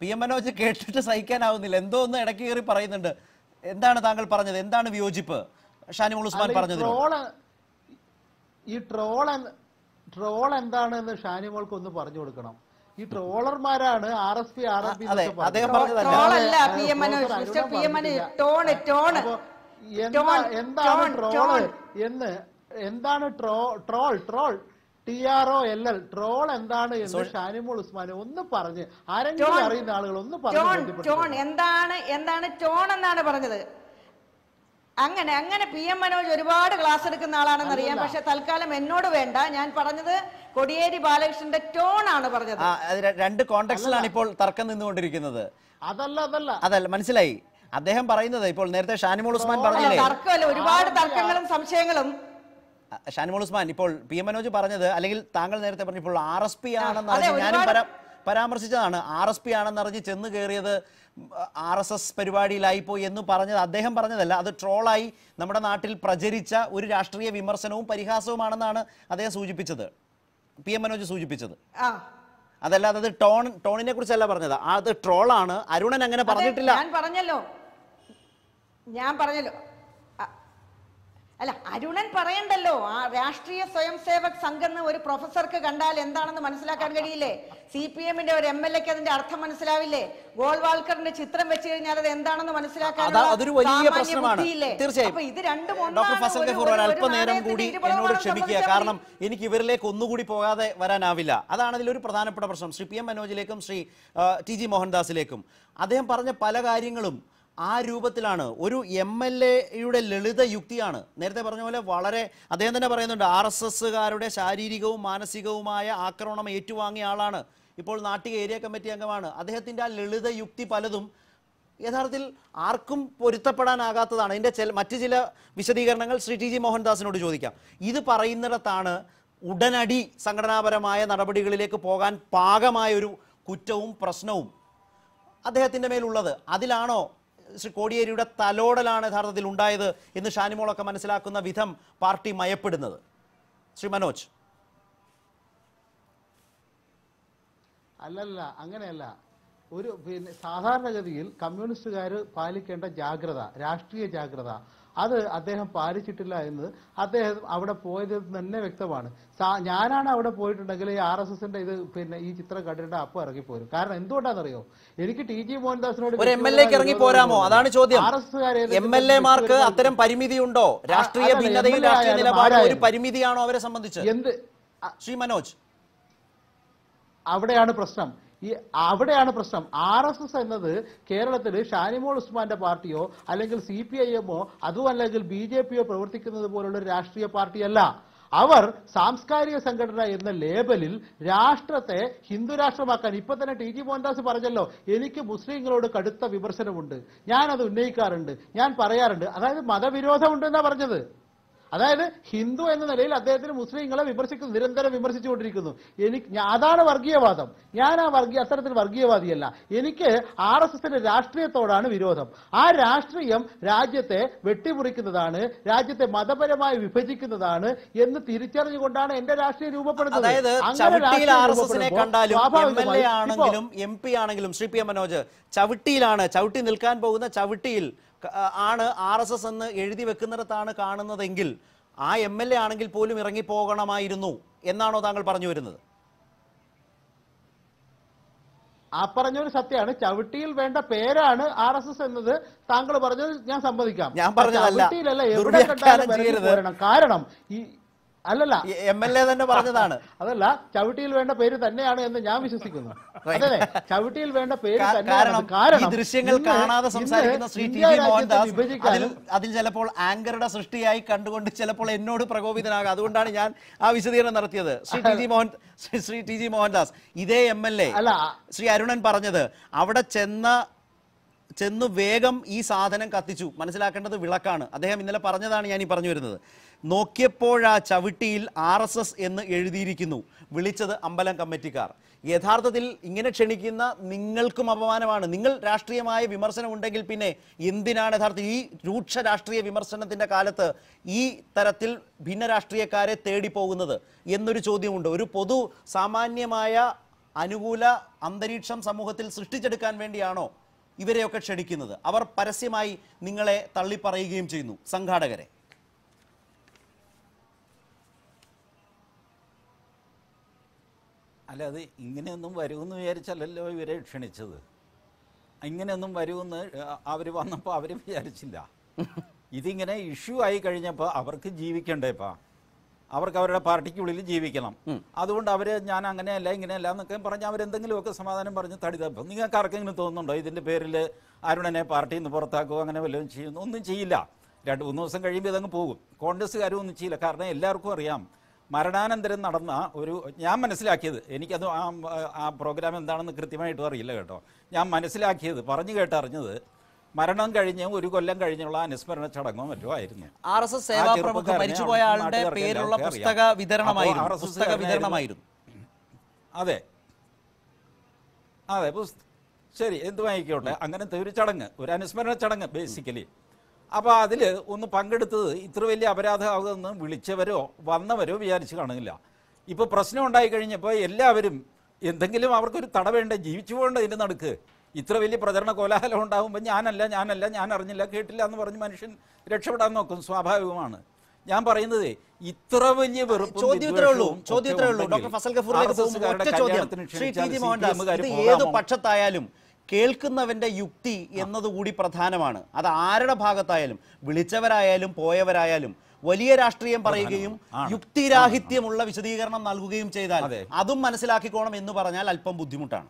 PM മനോജ് കേട്ടിട്ട് സഹിക്കാനാവുന്നില്ല. എന്തോ ഒന്ന് ഇടയ്ക്ക് കയറി പറയുന്നുണ്ട്. എന്താണ് താങ്കൾ പറഞ്ഞത്? എന്താണ് വിയോജിപ്പ് ഷാനിമോൾ ഉസ്മാൻ പറഞ്ഞത്? ഈ ട്രോൾ എന്താണെന്ന് ഷാനിമോൾക്ക് ഒന്ന് പറഞ്ഞു കൊടുക്കണം. ഈ ട്രോളർമാരാണ് RSP RMP എന്താണ് ട്രോൾ എന്ന്, എന്താണ് ട്രോൾ TROLL ട്രോൾ എന്താണ് എന്ന് ഷാനിമോൾ ഉസ്മാൻ ഒന്ന് പറഞ്ഞ്, ആരെങ്കിലും അറിയുന്ന ആളുകൾ ഒന്ന് പറഞ്ഞു. എന്താണ് ടോൺ എന്നാണ് പറഞ്ഞത്. അങ്ങനെ PM മനോജ് ഒരുപാട് ക്ലാസ് എടുക്കുന്ന ആളാണെന്ന് അറിയാം. പക്ഷെ തൽക്കാലം എന്നോട് വേണ്ട. ഞാൻ പറഞ്ഞത് കോടിയേരി ബാലകൃഷ്ണന്റെ ടോൺ ആണ് പറഞ്ഞത്. രണ്ട് കോണ്ടെക്സ്റ്റിലാണ് ഇപ്പോൾ തർക്കം നിന്നുകൊണ്ടിരിക്കുന്നത്. അതല്ല മനസ്സിലായി. അദ്ദേഹം പറയുന്നത് ഇപ്പോൾ നേരത്തെ ഷാനിമോൾ ഉസ്മാൻ പറഞ്ഞില്ലേ, തർക്കമല്ല, ഒരുപാട് തർക്കങ്ങളും സംശയങ്ങളും. ഷാനിമോൾ ഉസ്മാൻ ഇപ്പോൾ PM മനോജ് പറഞ്ഞത്, അല്ലെങ്കിൽ താങ്കൾ നേരത്തെ പറഞ്ഞപ്പോൾ RSP ആണെന്ന് ഞാനും പരാമർശിച്ചതാണ്. RSP ആണെന്നറിഞ്ഞ് ചെന്ന് കയറിയത് RSS പരിപാടിയിലായിപ്പോയി എന്ന് പറഞ്ഞത് അദ്ദേഹം പറഞ്ഞതല്ല. അത് ട്രോളായി നമ്മുടെ നാട്ടിൽ പ്രചരിച്ച ഒരു രാഷ്ട്രീയ വിമർശനവും പരിഹാസവുമാണെന്നാണ് അദ്ദേഹം സൂചിപ്പിച്ചത്, PM മനോജ് സൂചിപ്പിച്ചത്. അതല്ലാതെ അത് ടോണിനെ കുറിച്ചല്ല പറഞ്ഞത്, അത് ട്രോളാണ്. അരുണൻ അങ്ങനെ പറഞ്ഞിട്ടില്ല. ഞാൻ പറഞ്ഞല്ലോ അല്ല, അരുണൻ പറയണ്ടല്ലോ. ആ രാഷ്ട്രീയ സ്വയം സേവക് സംഘം ഒരു പ്രൊഫസർക്ക് കണ്ടാൽ എന്താണെന്ന് മനസ്സിലാക്കാൻ കഴിയില്ലേ? CPMന്റെ ഒരു MLAക്ക് അതിന്റെ അർത്ഥം മനസ്സിലാവില്ലേ? ഗോൾവാൾക്കറിന്റെ ചിത്രം വെച്ച് കഴിഞ്ഞാൽ അത് എന്താണെന്ന് മനസ്സിലാക്കാൻ അതൊരു വലിയ പ്രശ്നമാണ്. തീർച്ചയായും അല്പനേരം കൂടി എന്നോട് ക്ഷമിക്കുക, കാരണം എനിക്ക് ഇവരിലേക്ക് ഒന്നുകൂടി പോകാതെ വരാനാവില്ല. അതാണ് അതിലൊരു പ്രധാനപ്പെട്ട പ്രശ്നം. ശ്രീ PM മനോജിലേക്കും ശ്രീ TG മോഹൻദാസിലേക്കും അദ്ദേഹം പറഞ്ഞ പല കാര്യങ്ങളും ആ രൂപത്തിലാണ്. ഒരു MLAയുടെ ലളിത യുക്തിയാണ്. നേരത്തെ പറഞ്ഞ പോലെ വളരെ അദ്ദേഹം തന്നെ പറയുന്നുണ്ട്, RSSകാരുടെ ശാരീരികവും മാനസികവുമായ ആക്രമണം ഏറ്റുവാങ്ങിയ ആളാണ്. ഇപ്പോൾ നാട്ടിക ഏരിയ കമ്മിറ്റി അംഗമാണ്. അദ്ദേഹത്തിൻ്റെ ആ ലളിത യുക്തി പലതും യഥാർത്ഥത്തിൽ ആർക്കും പൊരുത്തപ്പെടാനാകാത്തതാണ്. അതിൻ്റെ മറ്റ് ചില വിശദീകരണങ്ങൾ ശ്രീ ടി ജി മോഹൻദാസിനോട് ചോദിക്കാം. ഇത് പറയുന്നിടത്താണ് ഉടനടി സംഘടനാപരമായ നടപടികളിലേക്ക് പോകാൻ പാകമായൊരു കുറ്റവും പ്രശ്നവും അദ്ദേഹത്തിൻ്റെ മേലുള്ളത്. അതിലാണോ ശ്രീ കോടിയേരിയുടെ തലോടലാണ് യഥാർത്ഥത്തിൽ ഉണ്ടായത് എന്ന് ഷാനിമോളൊക്കെ മനസ്സിലാക്കുന്ന വിധം പാർട്ടി മയപ്പെടുന്നത്? ശ്രീ മനോജ്. അല്ലല്ല, അങ്ങനെയല്ല. ഒരു സാധാരണഗതിയിൽ കമ്മ്യൂണിസ്റ്റുകാർ പാലിക്കേണ്ട ജാഗ്രത, രാഷ്ട്രീയ ജാഗ്രത, അത് അദ്ദേഹം പാലിച്ചിട്ടില്ല എന്ന് അദ്ദേഹം അവിടെ പോയത് തന്നെ വ്യക്തമാണ്. ഞാനാണ് അവിടെ പോയിട്ടുണ്ടെങ്കിൽ ഈ RSSന്റെ ഇത് ഈ ചിത്രം കണ്ടിട്ട് അപ്പം ഇറങ്ങിപ്പോരും. കാരണം എന്തുകൊണ്ടാണെന്നറിയോ, എനിക്ക് ടി ജി മോഹൻദാസിനോട് ഒരു MLA ഇറങ്ങി പോരാമോ? അതാണ് ചോദ്യം. MLA-മാർക്ക് അത്തരം പരിമിതിയുണ്ടോ? രാഷ്ട്രീയ ഭിന്നതയും രാഷ്ട്രീയ നിലപാടും ഒരു പരിമിതിയാണോ അവരെ സംബന്ധിച്ച്? എന്ത് ശ്രീ മനോജ്, അവിടെയാണ് പ്രശ്നം. RSS എന്നത് കേരളത്തിൽ ഷാനിമോൾ ഉസ്മാന്റെ പാർട്ടിയോ അല്ലെങ്കിൽ CPIM-ഓ അതുമല്ലെങ്കിൽ BJP-യോ പ്രവർത്തിക്കുന്നത് പോലുള്ള ഒരു രാഷ്ട്രീയ പാർട്ടിയല്ല. അവർ സാംസ്കാരിക സംഘടന എന്ന ലേബലിൽ രാഷ്ട്രത്തെ ഹിന്ദു രാഷ്ട്രമാക്കാൻ, ഇപ്പൊ തന്നെ ടി ജി മോഹൻദാസ് പറഞ്ഞല്ലോ, എനിക്ക് മുസ്ലിങ്ങളോട് കടുത്ത വിമർശനമുണ്ട്, ഞാനത് ഉന്നയിക്കാറുണ്ട്, ഞാൻ പറയാറുണ്ട്. അതായത് മതവിരോധമുണ്ടെന്നാ പറഞ്ഞത്. അതായത് ഹിന്ദു എന്ന നിലയിൽ അദ്ദേഹത്തിന് മുസ്ലിങ്ങളെ വിമർശിക്കുന്നു, നിരന്തരം വിമർശിച്ചുകൊണ്ടിരിക്കുന്നു. അതാണ് വർഗീയവാദം. ഞാൻ അത്തരത്തിൽ വർഗീയവാദിയല്ല. എനിക്ക് RSSന്റെ രാഷ്ട്രീയത്തോടാണ് വിരോധം. ആ രാഷ്ട്രീയം രാജ്യത്തെ വെട്ടിമുറിക്കുന്നതാണ്, രാജ്യത്തെ മതപരമായി വിഭജിക്കുന്നതാണ് എന്ന് തിരിച്ചറിഞ്ഞുകൊണ്ടാണ് എന്റെ രാഷ്ട്രീയം രൂപപ്പെടുന്നത്. അതായത് ചവിട്ടിയിൽ RSSനെ കണ്ടാലും MLA ആണെങ്കിലും MP ആണെങ്കിലും ശ്രീ പി മനോജ് ചവിട്ടി നിൽക്കാൻ പോകുന്ന ചവിട്ടിയിൽ ആണ് RSS എന്ന് എഴുതി വെക്കുന്നിടത്താണ് കാണുന്നതെങ്കിൽ ആ MLA ആണെങ്കിൽ പോലും ഇറങ്ങിപ്പോകണമായിരുന്നു എന്നാണോ താങ്കൾ പറഞ്ഞു വരുന്നത്? ആ പറഞ്ഞൊരു സത്യമാണ്. ചവിട്ടിയിൽ വേണ്ട പേരാണ് RSS എന്നത് താങ്കൾ പറഞ്ഞത് ഞാൻ സമ്മതിക്കാം. ഞാൻ പറഞ്ഞതല്ല. ചവിട്ടിയിലല്ല, എവിടെ കണ്ടാലും കാരണം ഈ അല്ലല്ല, MLA തന്നെ പറഞ്ഞതാണ്. അതല്ല, ചവിട്ടിയിൽ വേണ്ട പേര് തന്നെയാണ് എന്ന് ഞാൻ വിശ്വസിക്കുന്നു. അതെ, ചവിട്ടിയിൽ വേണ്ട പേര് തന്നെയാണ്. കാരണം ഈ ദൃശ്യങ്ങൾ കാണാതെ സംസാരിക്കുന്ന ശ്രീ ടി ജി മോഹൻദാസ് അതിൽ ചിലപ്പോൾ ആങ്കറുടെ സൃഷ്ടിയായി കണ്ടുകൊണ്ട് ചിലപ്പോൾ എന്നോട് പ്രകോപിതനാകാം. അതുകൊണ്ടാണ് ഞാൻ ആ വിശദീകരണം നടത്തിയത്. ശ്രീ ടി ജി മോഹൻദാസ്, ഇതേ MLA ശ്രീ അരുണൻ പറഞ്ഞത് അവിടെ ചെന്ന് വേഗം ഈ സാധനം കത്തിച്ചു. മനസ്സിലാക്കേണ്ടത് വിളക്കാണ്. അദ്ദേഹം ഇന്നലെ പറഞ്ഞതാണ് ഞാൻ ഈ പറഞ്ഞു വരുന്നത്. നോക്കിയപ്പോഴാ ചവിട്ടിയിൽ RSS എന്ന് എഴുതിയിരിക്കുന്നു. വിളിച്ചത് അമ്പലം കമ്മിറ്റിക്കാർ. യഥാർത്ഥത്തിൽ ഇങ്ങനെ ക്ഷണിക്കുന്ന നിങ്ങൾക്കും അപമാനമാണ്. നിങ്ങൾ രാഷ്ട്രീയമായ വിമർശനം ഉണ്ടെങ്കിൽ പിന്നെ എന്തിനാണ് യഥാർത്ഥത്തിൽ ഈ രൂക്ഷ രാഷ്ട്രീയ വിമർശനത്തിൻ്റെ കാലത്ത് ഈ തരത്തിൽ ഭിന്ന രാഷ്ട്രീയക്കാരെ തേടിപ്പോകുന്നത് എന്നൊരു ചോദ്യമുണ്ട്. ഒരു പൊതു സാമാന്യമായ അനുകൂല അന്തരീക്ഷം സമൂഹത്തിൽ സൃഷ്ടിച്ചെടുക്കാൻ വേണ്ടിയാണോ ഇവരെയൊക്കെ ക്ഷണിക്കുന്നത്? അവർ പരസ്യമായി നിങ്ങളെ തള്ളിപ്പറയുകയും ചെയ്യുന്നു, സംഘാടകരെ. അല്ല, അത് ഇങ്ങനെയൊന്നും വരുമെന്ന് വിചാരിച്ചല്ലല്ലോ ഇവരെ ക്ഷണിച്ചത്. ഇങ്ങനെയൊന്നും വരുമെന്ന് അവർ വന്നപ്പോൾ അവർ വിചാരിച്ചില്ല. ഇതിങ്ങനെ ഇഷ്യൂ ആയി കഴിഞ്ഞപ്പോൾ അവർക്ക് ജീവിക്കണ്ടേപ്പാ, അവർക്ക് അവരുടെ പാർട്ടിക്കുള്ളിൽ ജീവിക്കണം. അതുകൊണ്ട് അവർ ഞാൻ അങ്ങനെയല്ല ഇങ്ങനെയല്ല എന്നൊക്കെ പറഞ്ഞ് അവരെന്തെങ്കിലുമൊക്കെ സമാധാനം പറഞ്ഞ് തടിതപ്പം. നിങ്ങൾക്ക് ആർക്കെങ്കിലും തോന്നുന്നുണ്ടോ ഇതിൻ്റെ പേരിൽ അരുണനെ പാർട്ടിയിൽ നിന്ന് പുറത്താക്കുമോ അങ്ങനെ വല്ലതും ചെയ്യുന്നു? ഒന്നും ചെയ്യില്ല. 2-3 ദിവസം കഴിയുമ്പോൾ ഇതങ്ങ് പോകും. കോൺഗ്രസ്സുകാരും ഒന്നും ചെയ്യില്ല. കാരണം എല്ലാവർക്കും അറിയാം മരണാനന്തരം നടന്ന ഒരു, ഞാൻ മനസ്സിലാക്കിയത്, എനിക്കത് ആ പ്രോഗ്രാം എന്താണെന്ന് കൃത്യമായിട്ടും അറിയില്ല കേട്ടോ. ഞാൻ മനസ്സിലാക്കിയത്, പറഞ്ഞു കേട്ടറിഞ്ഞത്, മരണം കഴിഞ്ഞ് 1 കൊല്ലം കഴിഞ്ഞുള്ള അനുസ്മരണ ചടങ്ങോ മറ്റോ ആയിരുന്നു. RSS സേവാപ്രമുഖ മരിച്ചുപോയ ആളുടെ പേരുള്ള പുസ്തക വിതരണമായിരുന്നു. അതെ അതെ, ശരി, എന്തുമായിക്കോട്ടെ, അങ്ങനത്തെ ഒരു ചടങ്ങ്, ഒരു അനുസ്മരണ ചടങ്ങ് ബേസിക്കലി. അപ്പോൾ അതിൽ ഒന്ന് പങ്കെടുത്തത് ഇത്ര വലിയ അപരാധമാകുമെന്ന് വിളിച്ചവരോ വന്നവരോ വിചാരിച്ച് കാണില്ല. ഇപ്പോൾ പ്രശ്നം ഉണ്ടായിക്കഴിഞ്ഞപ്പോൾ എല്ലാവരും എന്തെങ്കിലും അവർക്കൊരു തട വേണ്ട, ജീവിച്ചു പോകേണ്ട ഇതിൻ്റെ നടുക്ക്. ഇത്ര വലിയ പ്രചരണ കോലാഹലം ഉണ്ടാകുമ്പോൾ ഞാൻ അറിഞ്ഞില്ല കേട്ടില്ല എന്ന് പറഞ്ഞ് മനുഷ്യൻ രക്ഷപ്പെടാൻ നോക്കും, സ്വാഭാവികമാണ്. ഞാൻ പറയുന്നത് ഇത്ര വലിയ വെറുപ്പും ഏത് പക്ഷത്തായാലും കേൾക്കുന്നവന്റെ യുക്തി എന്നതുകൂടി പ്രധാനമാണ്. അത് ആരുടെ ഭാഗത്തായാലും, വിളിച്ചവരായാലും പോയവരായാലും, വലിയ രാഷ്ട്രീയം പറയുകയും യുക്തിരാഹിത്യമുള്ള വിശദീകരണം നൽകുകയും ചെയ്താൽ അതും മനസ്സിലാക്കിക്കോണം എന്ന് പറഞ്ഞാൽ അല്പം ബുദ്ധിമുട്ടാണ്.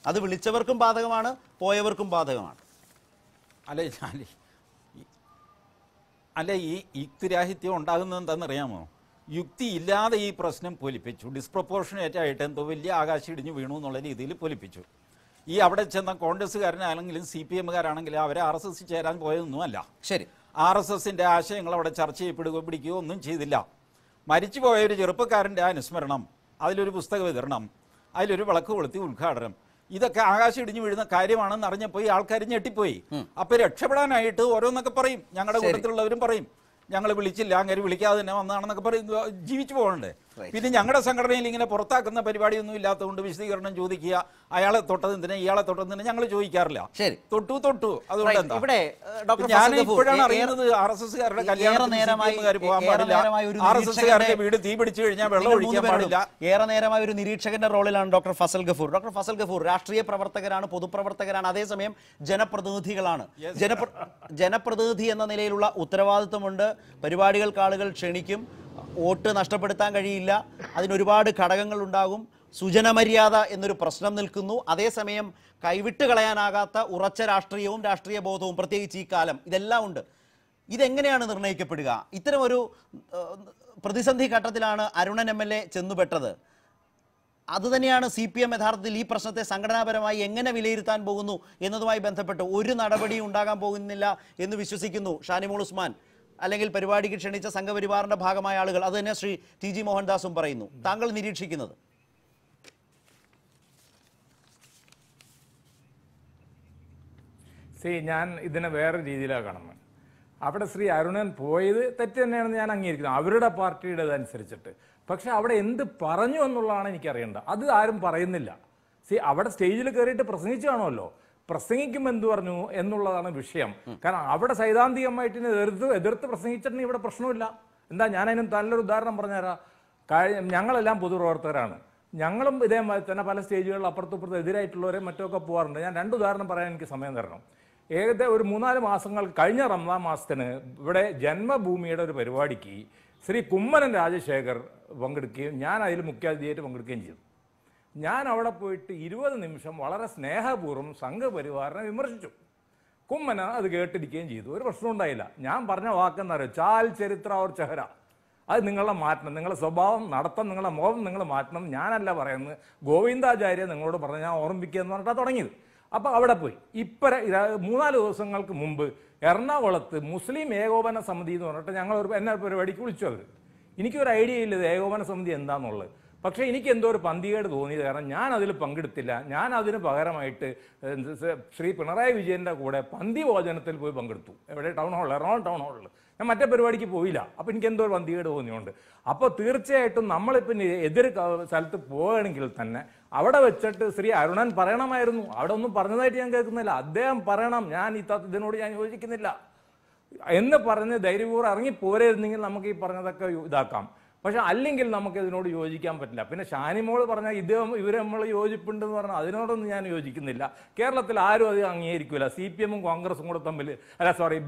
അത് വിളിച്ചവർക്കും ബാധകമാണ്, പോയവർക്കും ബാധകമാണ്. അല്ല, ഈ യുക്തിരാഹിത്യം ഉണ്ടാകുന്നത് എന്താണെന്നറിയാമോ? യുക്തി ഇല്ലാതെ ഈ പ്രശ്നം പൊലിപ്പിച്ചു. ഡിസ്പ്രപ്പോർഷനേറ്റ് ആയിട്ട് എന്തോ വലിയ ആകാശം ഇടിഞ്ഞു വീണു എന്നുള്ള രീതിയിൽ പൊലിപ്പിച്ചു. ഈ അവിടെ ചെന്ന കോൺഗ്രസ്സുകാരനാണെങ്കിലും CPM-കാരാണെങ്കിലും അവരെ RSS ചേരാൻ പോയതൊന്നുമല്ല. ശരി, RSSന്റെ ആശയങ്ങൾ അവിടെ ചർച്ച ചെയ്യപ്പെടുകയോ പിടിക്കുകയോ ഒന്നും ചെയ്തില്ല. മരിച്ചുപോയ ഒരു ചെറുപ്പക്കാരൻ്റെ അനുസ്മരണം, അതിലൊരു പുസ്തക വിതരണം, അതിലൊരു വിളക്ക് കൊളുത്തി ഉദ്ഘാടനം, ഇതൊക്കെ ആകാശം ഇടിഞ്ഞു വീഴുന്ന കാര്യമാണെന്ന് അറിഞ്ഞപ്പോൾ ഈ ആൾക്കാർ ഞെട്ടിപ്പോയി. അപ്പോൾ രക്ഷപ്പെടാനായിട്ട് ഓരോന്നൊക്കെ പറയും. ഞങ്ങളുടെ കൂട്ടത്തിലുള്ളവരും പറയും, ഞങ്ങൾ വിളിച്ചില്ല, അങ്ങനെ വിളിക്കാതെ തന്നെ വന്നതാണെന്നൊക്കെ പറയും. ജീവിച്ചു പോകണ്ടേ? പിന്നെ ഞങ്ങളുടെ സംഘടനയിൽ ഇങ്ങനെ പുറത്താക്കുന്ന പരിപാടിയൊന്നും ഇല്ലാത്തതുകൊണ്ട് വിശദീകരണം ചോദിക്കുക, അയാളെ തൊട്ടത് എന്തിനാ ഇയാളെ തൊട്ടത് എന്തിനാ ഞങ്ങൾ ചോദിക്കാറില്ല. ശരി, തൊട്ടു അതുകൊണ്ട് എന്താ ഇവിടെ ഞാൻ ഇപ്പോഴാണ് അറിയുന്നത് RSSകാരുടെ കല്യാണത്തിന് പോകാൻ പാടില്ല, RSSകാരുടെ വീട് തീ പിടിച്ചു കഴിഞ്ഞാൽ വെള്ളം ഒഴിക്കാൻ പാടില്ല. ഏറെ നേരമായ ഒരു നിരീക്ഷകന്റെ റോളിലാണ് ഡോക്ടർ ഫസൽ ഗഫൂർ. ഡോക്ടർ ഫസൽ ഗഫൂർ രാഷ്ട്രീയ പ്രവർത്തകരാണ്, പൊതുപ്രവർത്തകരാണ്, അതേസമയം ജനപ്രതിനിധികളാണ്. ജനപ്രതിനിധി എന്ന നിലയിലുള്ള ഉത്തരവാദിത്വമുണ്ട്. പരിപാടികൾക്ക് ആളുകൾ ക്ഷണിക്കും, വോട്ട് നഷ്ടപ്പെടുത്താൻ കഴിയില്ല, അതിനൊരുപാട് ഘടകങ്ങൾ ഉണ്ടാകും. സുജനമര്യാദ എന്നൊരു പ്രശ്നം നിൽക്കുന്നു. അതേസമയം കൈവിട്ട് കളയാനാകാത്ത ഉറച്ച രാഷ്ട്രീയവും രാഷ്ട്രീയ ബോധവും, പ്രത്യേകിച്ച് ഈ കാലം, ഇതെല്ലാം ഉണ്ട്. ഇതെങ്ങനെയാണ് നിർണ്ണയിക്കപ്പെടുക? ഇത്തരമൊരു പ്രതിസന്ധി ഘട്ടത്തിലാണ് അരുണൻ MLA ചെന്നുപെട്ടത്. അതുതന്നെയാണ് CPM യഥാർത്ഥത്തിൽ ഈ പ്രശ്നത്തെ സംഘടനാപരമായി എങ്ങനെ വിലയിരുത്താൻ പോകുന്നു എന്നതുമായി ബന്ധപ്പെട്ട് ഒരു നടപടിയും ഉണ്ടാകാൻ പോകുന്നില്ല എന്ന് വിശ്വസിക്കുന്നു ഷാനിമോൾ ഉസ്മാൻ, അല്ലെങ്കിൽ പരിപാടിക്ക് ക്ഷണിച്ച സംഘപരിവാറിന്റെ ഭാഗമായ ആളുകൾ. അത് തന്നെ ശ്രീ TG മോഹൻദാസും പറയുന്നു. താങ്കൾ നിരീക്ഷിക്കുന്നത്? ഞാൻ ഇതിനെ വേറെ രീതിയിലാണ് കാണുന്നത്. അവിടെ ശ്രീ അരുണൻ പോയത് തെറ്റ് തന്നെയാണെന്ന് ഞാൻ അംഗീകരിക്കുന്നു, അവരുടെ പാർട്ടിയുടേതനുസരിച്ചിട്ട്. പക്ഷെ അവിടെ എന്ത് പറഞ്ഞു എന്നുള്ളതാണ് എനിക്കറിയേണ്ടത്. അത് ആരും പറയുന്നില്ല. അവിടെ സ്റ്റേജിൽ കയറിയിട്ട് പ്രസംഗിച്ചു കാണുമല്ലോ, പ്രസംഗിക്കുമ്പോൾ എന്ത് പറഞ്ഞു എന്നുള്ളതാണ് വിഷയം. കാരണം അവിടെ സൈദ്ധാന്തികമായിട്ട് എതിർത്ത് പ്രസംഗിച്ചിട്ടുണ്ടെങ്കിൽ ഇവിടെ പ്രശ്നമില്ല. എന്താ, ഞാനതിനും നല്ലൊരു ഉദാഹരണം പറഞ്ഞുതരാം. ഞങ്ങളെല്ലാം പൊതുപ്രവർത്തകരാണ്. ഞങ്ങളും ഇതേമാതിരി തന്നെ പല സ്റ്റേജുകളിൽ അപ്പുറത്തും എതിരായിട്ടുള്ളവരെ മറ്റൊക്കെ പോകാറുണ്ട്. ഞാൻ 2 ഉദാഹരണം പറയാൻ എനിക്ക് സമയം തരണം. ഏകദേശം ഒരു 3-4 മാസങ്ങൾ കഴിഞ്ഞ റമദാൻ മാസത്തിന് ഇവിടെ ജന്മഭൂമിയുടെ ഒരു പരിപാടിക്ക് ശ്രീ കുമ്മനം രാജശേഖർ പങ്കെടുക്കുകയും ഞാൻ അതിൽ മുഖ്യാതിഥിയായിട്ട് പങ്കെടുക്കുകയും ചെയ്തു. ഞാൻ അവിടെ പോയിട്ട് 20 നിമിഷം വളരെ സ്നേഹപൂർവ്വം സംഘപരിവാറിനെ വിമർശിച്ചു. കുമ്മന അത് കേട്ടിരിക്കുകയും ചെയ്തു, ഒരു പ്രശ്നം ഉണ്ടായില്ല. ഞാൻ പറഞ്ഞ വാക്കെന്നറിയോ, ചാൽ ചരിത്ര ഓർ ചെഹര, അത് നിങ്ങളെ മാറ്റണം, നിങ്ങളുടെ സ്വഭാവം, നടത്തം, നിങ്ങളുടെ മുഖം നിങ്ങൾ മാറ്റണം. ഞാനല്ല പറയുന്നത്, ഗോവിന്ദാചാര്യ നിങ്ങളോട് പറഞ്ഞ് ഞാൻ ഓർമ്മിക്കുക എന്ന് പറഞ്ഞിട്ടാണ് തുടങ്ങിയത്. അപ്പോൾ അവിടെ പോയി. 3-4 ദിവസങ്ങൾക്ക് മുമ്പ് എറണാകുളത്ത് മുസ്ലിം ഏകോപന സമിതി എന്ന് പറഞ്ഞിട്ട് ഞങ്ങൾ എന്നെ പരിപാടിക്ക് വിളിച്ചു. അവർ എനിക്കൊരു ഐഡിയ ഇല്ല ഇത് ഏകോപന സമിതി എന്താണെന്നുള്ളത്. പക്ഷേ എനിക്ക് എന്തോ ഒരു പന്തികേട് തോന്നിയത് കാരണം ഞാൻ അതിൽ പങ്കെടുത്തില്ല. ഞാൻ അതിന് പകരമായിട്ട് ശ്രീ പിണറായി വിജയൻ്റെ കൂടെ പന്തി ഭോജനത്തിൽ പോയി പങ്കെടുത്തു. എവിടെ? ടൗൺ ഹാളിൽ, എറണാകുളം ടൗൺ ഹാളിൽ. ഞാൻ മറ്റേ പരിപാടിക്ക് പോയില്ല. അപ്പോൾ എനിക്ക് എന്തോ ഒരു പന്തികേട് തോന്നിയുണ്ട്. അപ്പോൾ തീർച്ചയായിട്ടും നമ്മളിപ്പം എതിർ സ്ഥലത്ത് പോവുകയാണെങ്കിൽ തന്നെ അവിടെ വെച്ചിട്ട് ശ്രീ അരുണൻ പറയണമായിരുന്നു. അവിടെ ഒന്നും പറഞ്ഞതായിട്ട് ഞാൻ കേൾക്കുന്നില്ല. അദ്ദേഹം പറയണം, ഞാൻ ഇതിനോട് ഞാൻ യോജിക്കുന്നില്ല എന്ന് പറഞ്ഞ് ധൈര്യപൂർവ്വം ഇറങ്ങി പോരായിരുന്നെങ്കിൽ നമുക്ക് ഈ പറഞ്ഞതൊക്കെ ഇതാക്കാം. പക്ഷെ അല്ലെങ്കിൽ നമുക്ക് ഇതിനോട് യോജിക്കാൻ പറ്റില്ല. പിന്നെ ഷാനിമോൾ പറഞ്ഞാൽ ഇവർ നമ്മൾ യോജിപ്പുണ്ടെന്ന് പറഞ്ഞാൽ അതിനോടൊന്നും ഞാൻ യോജിക്കുന്നില്ല. കേരളത്തിൽ ആരും അത് അംഗീകരിക്കില്ല. CPM-ഉം കോൺഗ്രസും കൂടെ തമ്മിൽ,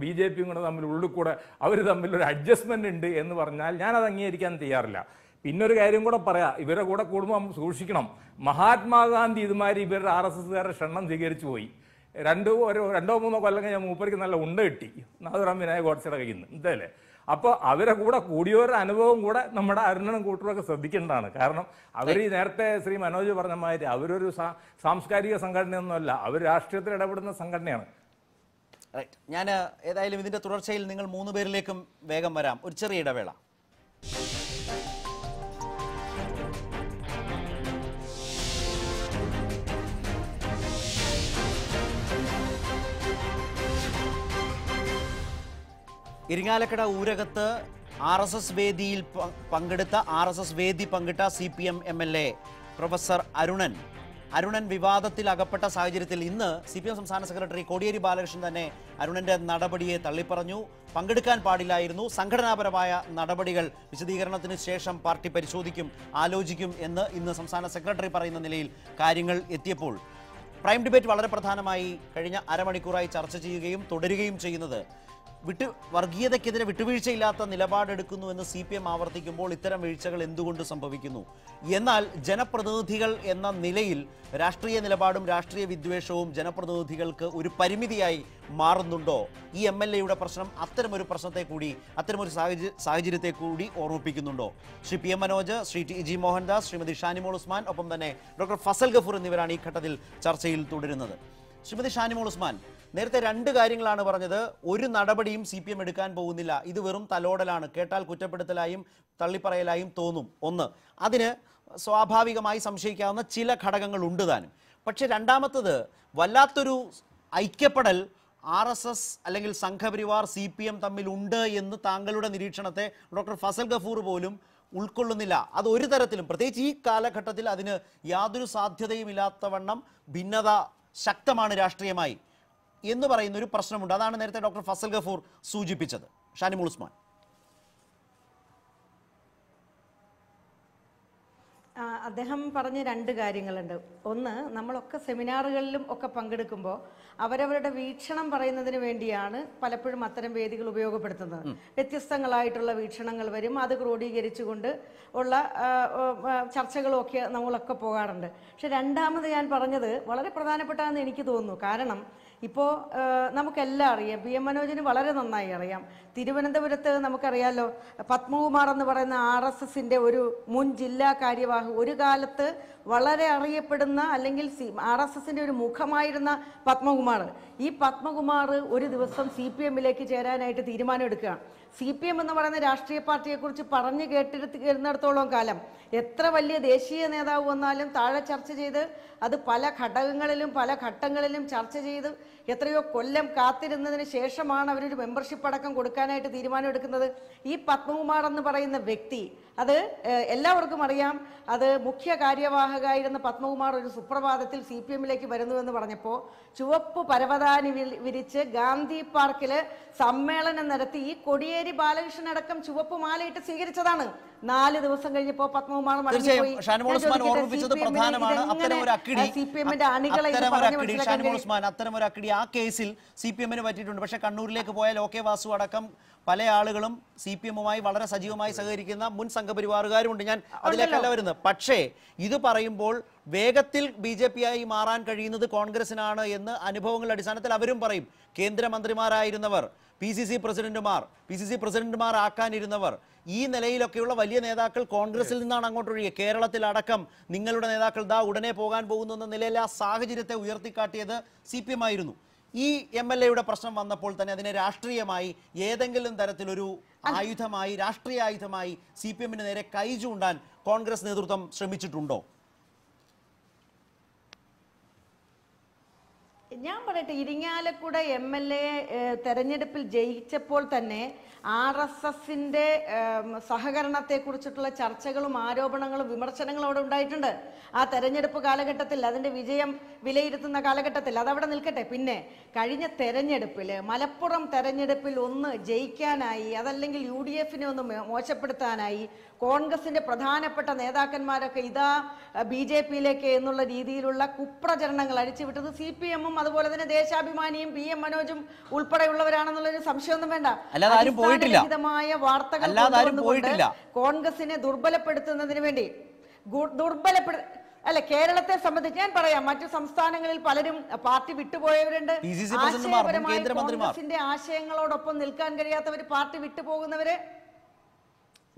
BJP-യും കൂടെ തമ്മിൽ ഉള്ളിൽ കൂടെ അവർ തമ്മിലൊരു അഡ്ജസ്റ്റ്മെൻ്റ് ഉണ്ട് എന്ന് പറഞ്ഞാൽ ഞാനത് അംഗീകരിക്കാൻ തയ്യാറില്ല. പിന്നൊരു കാര്യം കൂടെ പറയാം, ഇവരുടെ കൂടെ കൂടുമ്പോൾ സൂക്ഷിക്കണം. മഹാത്മാഗാന്ധി ഇതുമാതിരി ഇവരുടെ RSSകാരുടെ ക്ഷണം സ്വീകരിച്ചു പോയി. 2-3 കൊല്ലം ഞാൻ മൂപ്പർക്ക് നല്ല ഉണ്ട കിട്ടി നാഥുറാം വിനായക ഗോഡ്സയുടെ കയ്യിൽ നിന്ന്, എന്തല്ലേ. അപ്പോൾ അവരെ കൂടെ കൂടിയവരുടെ അനുഭവം കൂടെ നമ്മുടെ അരുണനും കൂട്ടരൊക്കെ ശ്രദ്ധിക്കേണ്ടതാണ്. കാരണം അവർ ഈ നേരത്തെ ശ്രീ മനോജ് പറഞ്ഞ മാതിരി അവരൊരു സാംസ്കാരിക സംഘടനയൊന്നുമല്ല, അവർ രാഷ്ട്രീയത്തിൽ ഇടപെടുന്ന സംഘടനയാണ്. റൈറ്റ്. ഞാൻ ഏതായാലും ഇതിൻ്റെ തുടർച്ചയിൽ നിങ്ങൾ 3 പേരിലേക്കും വേഗം വരാം. ഒരു ചെറിയ ഇടവേള. ഇരിങ്ങാലക്കുട ഊരകത്ത് RSS വേദിയിൽ പങ്കെടുത്ത വേദി പങ്കിട്ട CPM MLA പ്രൊഫസർ അരുണൻ വിവാദത്തിൽ അകപ്പെട്ട സാഹചര്യത്തിൽ ഇന്ന് CPM സംസ്ഥാന സെക്രട്ടറി കോടിയേരി ബാലകൃഷ്ണൻ തന്നെ അരുണന്റെ നടപടിയെ തള്ളിപ്പറഞ്ഞു. പങ്കെടുക്കാൻ പാടില്ലായിരുന്നു, സംഘടനാപരമായ നടപടികൾ വിശദീകരണത്തിന് ശേഷം പാർട്ടി പരിശോധിക്കും, ആലോചിക്കും എന്ന് ഇന്ന് സംസ്ഥാന സെക്രട്ടറി പറയുന്ന നിലയിൽ കാര്യങ്ങൾ എത്തിയപ്പോൾ പ്രൈം ഡിബേറ്റ് വളരെ പ്രധാനമായി കഴിഞ്ഞ അരമണിക്കൂറായി ചർച്ച ചെയ്യുകയും തുടരുകയും ചെയ്യുന്നത് വർഗീയതയ്ക്കെതിരെ വിട്ടുവീഴ്ചയില്ലാത്ത നിലപാടെടുക്കുന്നു എന്ന് CPM ആവർത്തിക്കുമ്പോൾ ഇത്തരം വീഴ്ചകൾ എന്തുകൊണ്ട് സംഭവിക്കുന്നു? എന്നാൽ ജനപ്രതിനിധികൾ എന്ന നിലയിൽ രാഷ്ട്രീയ നിലപാടും രാഷ്ട്രീയ വിദ്വേഷവും ജനപ്രതിനിധികൾക്ക് ഒരു പരിമിതിയായി മാറുന്നുണ്ടോ? ഈ MLAയുടെ പ്രശ്നം അത്തരമൊരു പ്രശ്നത്തെ കൂടി, അത്തരമൊരു സാഹചര്യത്തെ കൂടി ഓർമ്മിപ്പിക്കുന്നുണ്ടോ? ശ്രീ PM മനോജ്, ശ്രീ TG മോഹൻദാസ്, ശ്രീമതി ഷാനിമോൾ ഉസ്മാൻ, ഒപ്പം തന്നെ ഡോക്ടർ ഫസൽ ഗഫൂർ എന്നിവരാണ് ഈ ഘട്ടത്തിൽ ചർച്ചയിൽ തുടരുന്നത്. ശ്രീമതി ഷാനിമോൾ ഉസ്മാൻ, നേരത്തെ 2 കാര്യങ്ങളാണ് പറഞ്ഞത്. ഒരു നടപടിയും CPM എടുക്കാൻ പോകുന്നില്ല, ഇത് വെറും തലോടലാണ്, കേട്ടാൽ കുറ്റപ്പെടുത്തലായും തള്ളിപ്പറയലായും തോന്നും. ഒന്ന്, അതിന് സ്വാഭാവികമായി സംശയിക്കാവുന്ന ചില ഘടകങ്ങൾ ഉണ്ട് താനും. പക്ഷെ രണ്ടാമത്തത്, വല്ലാത്തൊരു ഐക്യപ്പെടൽ RSS അല്ലെങ്കിൽ സംഘപരിവാർ CPM തമ്മിലുണ്ട് എന്ന് താങ്കളുടെ നിരീക്ഷണത്തെ ഡോക്ടർ ഫസൽ ഗഫൂർ പോലും ഉൾക്കൊള്ളുന്നില്ല. അത് ഒരു തരത്തിലും, പ്രത്യേകിച്ച് ഈ കാലഘട്ടത്തിൽ അതിന് യാതൊരു സാധ്യതയുമില്ലാത്തവണ്ണം ഭിന്നത ശക്തമാണ് രാഷ്ട്രീയമായി എന്ന് പറയുന്ന ഒരു പ്രശ്നമുണ്ട്. അതാണ് നേരത്തെ ഡോക്ടർ ഫസൽ ഗഫൂർ സൂചിപ്പിച്ചത്. ഷാനിമോൾ ഉസ്മാൻ. അദ്ദേഹം പറഞ്ഞ 2 കാര്യങ്ങളുണ്ട്. ഒന്ന്, നമ്മളൊക്കെ സെമിനാറുകളിലും ഒക്കെ പങ്കെടുക്കുമ്പോൾ അവരവരുടെ വീക്ഷണം പറയുന്നതിന് വേണ്ടിയാണ് പലപ്പോഴും അത്തരം വേദികൾ ഉപയോഗപ്പെടുത്തുന്നത്. വ്യത്യസ്തങ്ങളായിട്ടുള്ള വീക്ഷണങ്ങൾ വരും, അത് ക്രോഡീകരിച്ചുകൊണ്ട് ഉള്ള ചർച്ചകളൊക്കെ നമ്മളൊക്കെ പോകാറുണ്ട്. പക്ഷെ രണ്ടാമത് ഞാൻ പറഞ്ഞത് വളരെ പ്രധാനപ്പെട്ടതാണെന്ന് എനിക്ക് തോന്നുന്നു. കാരണം ഇപ്പോൾ നമുക്കെല്ലാം അറിയാം, PM മനോജിന് വളരെ നന്നായി അറിയാം, തിരുവനന്തപുരത്ത് നമുക്കറിയാമല്ലോ, പത്മകുമാർ എന്ന് പറയുന്ന RSSന്റെ ഒരു മുൻ ജില്ലാ കാര്യവാഹ്, ഒരു കാലത്ത് വളരെ അറിയപ്പെടുന്ന അല്ലെങ്കിൽ RSSന്റെ ഒരു മുഖമായിരുന്ന പത്മകുമാർ, ഈ പത്മകുമാർ ഒരു ദിവസം CPMലേക്ക് ചേരാനായിട്ട് തീരുമാനമെടുക്കുകയാണ്. CPM എന്ന് പറയുന്ന രാഷ്ട്രീയ പാർട്ടിയെക്കുറിച്ച് പറഞ്ഞു കേട്ടിരുന്നിടത്തോളം കാലം എത്ര വലിയ ദേശീയ നേതാവ് വന്നാലും താഴെ ചർച്ച ചെയ്ത് അത് പല ഘടകങ്ങളിലും പല ഘട്ടങ്ങളിലും ചർച്ച ചെയ്ത് എത്രയോ കൊല്ലം കാത്തിരുന്നതിന് ശേഷമാണ് അവരൊരു മെമ്പർഷിപ്പ് അടക്കം കൊടുക്കാനായിട്ട് തീരുമാനമെടുക്കുന്നത്. ഈ പത്മകുമാർ എന്ന് പറയുന്ന വ്യക്തി, അത് എല്ലാവർക്കും അറിയാം, അത് മുഖ്യ കാര്യവാഹകായിരുന്ന പത്മകുമാർ ഒരു സുപ്രഭാതത്തിൽ CPMലേക്ക് വരുന്നുവെന്ന് പറഞ്ഞപ്പോൾ ചുവപ്പ് പരവതാനി വിരിച്ച് ഗാന്ധി പാർക്കിൽ സമ്മേളനം നടത്തി ഈ കോടിയേരി ബാലകൃഷ്ണൻ അടക്കം ചുവപ്പ് മാലയിട്ട് സ്വീകരിച്ചതാണ്. 4 ദിവസം കഴിഞ്ഞപ്പോൾ പത്മകുമാർ അത്തരമൊരക്കടി ആ കേസിൽ CPMന് പറ്റിയിട്ടുണ്ട്. പക്ഷെ കണ്ണൂരിലേക്ക് പോയാൽ OK വാസു അടക്കം പല ആളുകളും CPMുമായി വളരെ സജീവമായി സഹകരിക്കുന്ന മുൻ സംഘപരിവാറുകാരുമുണ്ട്. ഞാൻ അതിലേക്കല്ല വരുന്നത്. പക്ഷേ ഇത് പറയുമ്പോൾ വേഗത്തിൽ BJPയായി മാറാൻ കഴിയുന്നത് കോൺഗ്രസിനാണ് എന്ന് അനുഭവങ്ങളുടെ അടിസ്ഥാനത്തിൽ അവരും പറയും. കേന്ദ്രമന്ത്രിമാരായിരുന്നവർ, PCC പ്രസിഡന്റുമാർ ആക്കാനിരുന്നവർ, ഈ നിലയിലൊക്കെയുള്ള വലിയ നേതാക്കൾ കോൺഗ്രസിൽ നിന്നാണ് അങ്ങോട്ടൊഴികെ. കേരളത്തിലടക്കം നിങ്ങളുടെ നേതാക്കൾ ദാ ഉടനെ പോകാൻ പോകുന്നു എന്ന നിലയിൽ ആ സാഹചര്യത്തെ ഉയർത്തിക്കാട്ടിയത് CPM ആയിരുന്നു. ഈ MLAയുടെ പ്രശ്നം വന്നപ്പോൾ തന്നെ അതിനെ രാഷ്ട്രീയമായി ഏതെങ്കിലും തരത്തിലൊരു ആയുധമായി, രാഷ്ട്രീയ ആയുധമായി CPMന് നേരെ കൈ ചൂണ്ടാൻ കോൺഗ്രസ് നേതൃത്വം ശ്രമിച്ചിട്ടുണ്ടോ? ഞാൻ പറയട്ടെ, ഇരിങ്ങാലക്കുട MLA തെരഞ്ഞെടുപ്പിൽ ജയിച്ചപ്പോൾ തന്നെ RSSന്റെ സഹകരണത്തെക്കുറിച്ചിട്ടുള്ള ചർച്ചകളും ആരോപണങ്ങളും വിമർശനങ്ങളും അവിടെ ഉണ്ടായിട്ടുണ്ട്. ആ തെരഞ്ഞെടുപ്പ് കാലഘട്ടത്തിൽ, അതിൻ്റെ വിജയം വിലയിരുത്തുന്ന കാലഘട്ടത്തിൽ, അതവിടെ നിൽക്കട്ടെ. പിന്നെ കഴിഞ്ഞ തെരഞ്ഞെടുപ്പിൽ, മലപ്പുറം തെരഞ്ഞെടുപ്പിൽ ഒന്ന് ജയിക്കാനായി, അതല്ലെങ്കിൽ UDFനെ ഒന്ന് മോശപ്പെടുത്താനായി കോൺഗ്രസിന്റെ പ്രധാനപ്പെട്ട നേതാക്കന്മാരൊക്കെ ഇതാ BJPയിലേക്ക് എന്നുള്ള രീതിയിലുള്ള കുപ്രചരണങ്ങൾ അഴിച്ചുവിട്ടത് CPMും അതുപോലെ തന്നെ ദേശാഭിമാനിയും PM മനോജും ഉൾപ്പെടെയുള്ളവരാണെന്നുള്ളൊരു സംശയമൊന്നും വേണ്ട. അടിസ്ഥാനരഹിതമായ വാർത്തകൾ കോൺഗ്രസിനെ ദുർബലപ്പെടുത്തുന്നതിന് വേണ്ടി അല്ല, കേരളത്തെ സംബന്ധിച്ച് ഞാൻ പറയാം, മറ്റു സംസ്ഥാനങ്ങളിൽ പലരും പാർട്ടി വിട്ടുപോയവരുണ്ട്. ആശയപരമായി കോൺഗ്രസിന്റെ ആശയങ്ങളോടൊപ്പം നിൽക്കാൻ കഴിയാത്തവർ, പാർട്ടി വിട്ടുപോകുന്നവര്,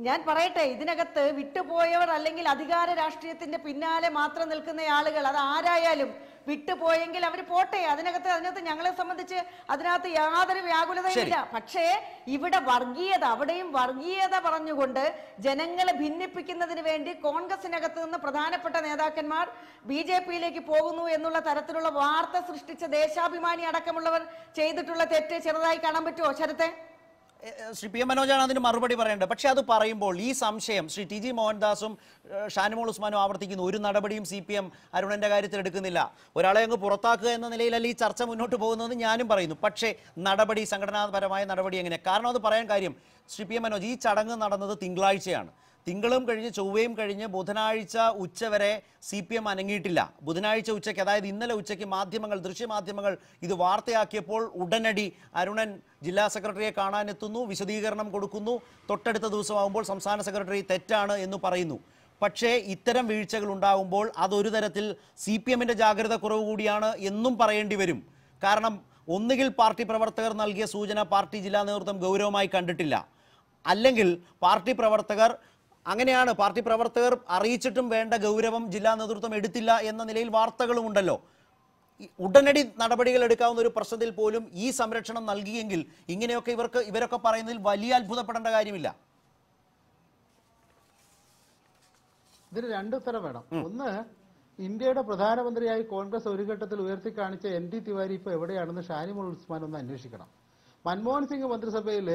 ഞാൻ പറയട്ടെ, ഇതിനകത്ത് വിട്ടുപോയവർ അല്ലെങ്കിൽ അധികാര രാഷ്ട്രീയത്തിന്റെ പിന്നാലെ മാത്രം നിൽക്കുന്ന ആളുകൾ, അത് ആരായാലും വിട്ടുപോയെങ്കിൽ അവർ പോട്ടെ. അതിനകത്ത് ഞങ്ങളെ സംബന്ധിച്ച് അതിനകത്ത് യാതൊരു വ്യാകുലതയില്ല. പക്ഷേ ഇവിടെ വർഗീയത, അവിടെയും വർഗീയത പറഞ്ഞുകൊണ്ട് ജനങ്ങളെ ഭിന്നിപ്പിക്കുന്നതിന് വേണ്ടി കോൺഗ്രസിനകത്ത് നിന്ന് പ്രധാനപ്പെട്ട നേതാക്കന്മാർ BJPയിലേക്ക് പോകുന്നു എന്നുള്ള തരത്തിലുള്ള വാർത്ത സൃഷ്ടിച്ച ദേശാഭിമാനി അടക്കമുള്ളവർ ചെയ്തിട്ടുള്ള തെറ്റ് ചെറുതായി കാണാൻ പറ്റുമോ ശരത്തെ? ശ്രീ PM മനോജാണ് അതിന് മറുപടി പറയേണ്ടത്. പക്ഷെ അത് പറയുമ്പോൾ ഈ സംശയം ശ്രീ TG മോഹൻദാസും ഷാനിമോൾ ഉസ്മാനും ആവർത്തിക്കുന്നു. ഒരു നടപടിയും CPM അരുണന്റെ കാര്യത്തിൽ എടുക്കുന്നില്ല, ഒരാളെ അങ്ങ് പുറത്താക്കുക എന്ന നിലയിലല്ല ഈ ചർച്ച മുന്നോട്ട് പോകുന്നതെന്ന് ഞാനും പറയുന്നു. പക്ഷേ നടപടി, സംഘടനാപരമായ നടപടി എങ്ങനെ? കാരണം അത് പറയാൻ കാര്യം, ശ്രീ PM മനോജ്, ഈ ചടങ്ങ് നടന്നത് തിങ്കളാഴ്ചയാണ്. തിങ്കളും കഴിഞ്ഞ് ചൊവ്വയും കഴിഞ്ഞ് ബുധനാഴ്ച ഉച്ചവരെ CPM അനങ്ങിയിട്ടില്ല. ബുധനാഴ്ച ഉച്ചയ്ക്ക്, അതായത് ഇന്നലെ ഉച്ചയ്ക്ക് മാധ്യമങ്ങൾ, ദൃശ്യമാധ്യമങ്ങൾ ഇത് വാർത്തയാക്കിയപ്പോൾ ഉടനടി അരുണൻ ജില്ലാ സെക്രട്ടറിയെ കാണാനെത്തുന്നു, വിശദീകരണം കൊടുക്കുന്നു. തൊട്ടടുത്ത ദിവസമാകുമ്പോൾ സംസ്ഥാന സെക്രട്ടറി തെറ്റാണ് എന്ന് പറയുന്നു. പക്ഷേ ഇത്തരം വീഴ്ചകൾ ഉണ്ടാകുമ്പോൾ അതൊരു തരത്തിൽ CPMന്റെ ജാഗ്രത കുറവ് കൂടിയാണ് എന്നും പറയേണ്ടി വരും. കാരണം ഒന്നുകിൽ പാർട്ടി പ്രവർത്തകർ നൽകിയ സൂചന പാർട്ടി ജില്ലാ നേതൃത്വം ഗൗരവമായി കണ്ടിട്ടില്ല, അല്ലെങ്കിൽ പാർട്ടി പ്രവർത്തകർ അറിയിച്ചിട്ടും വേണ്ട ഗൗരവം ജില്ലാ നേതൃത്വം എടുത്തില്ല എന്ന നിലയിൽ വാർത്തകളുമുണ്ടല്ലോ. ഉടനടി നടപടികൾ എടുക്കാവുന്ന ഒരു പ്രശ്നത്തിൽ പോലും ഈ സംരക്ഷണം നൽകിയെങ്കിൽ ഇങ്ങനെയൊക്കെ ഇവരൊക്കെ പറയുന്നതിൽ വലിയ അത്ഭുതപ്പെടേണ്ട കാര്യമില്ല. ഇതിന് രണ്ടുത്തരം വേണം. ഒന്ന്, ഇന്ത്യയുടെ പ്രധാനമന്ത്രിയായി കോൺഗ്രസ് ഒരു ഘട്ടത്തിൽ ഉയർത്തിക്കാണിച്ച ND തിവാരി ഇപ്പോൾ എവിടെയാണെന്ന് ഷാനിമോൾ ഉസ്മാൻ ഒന്ന് അന്വേഷിക്കണം. മൻമോഹൻ സിംഗ് മന്ത്രിസഭയിൽ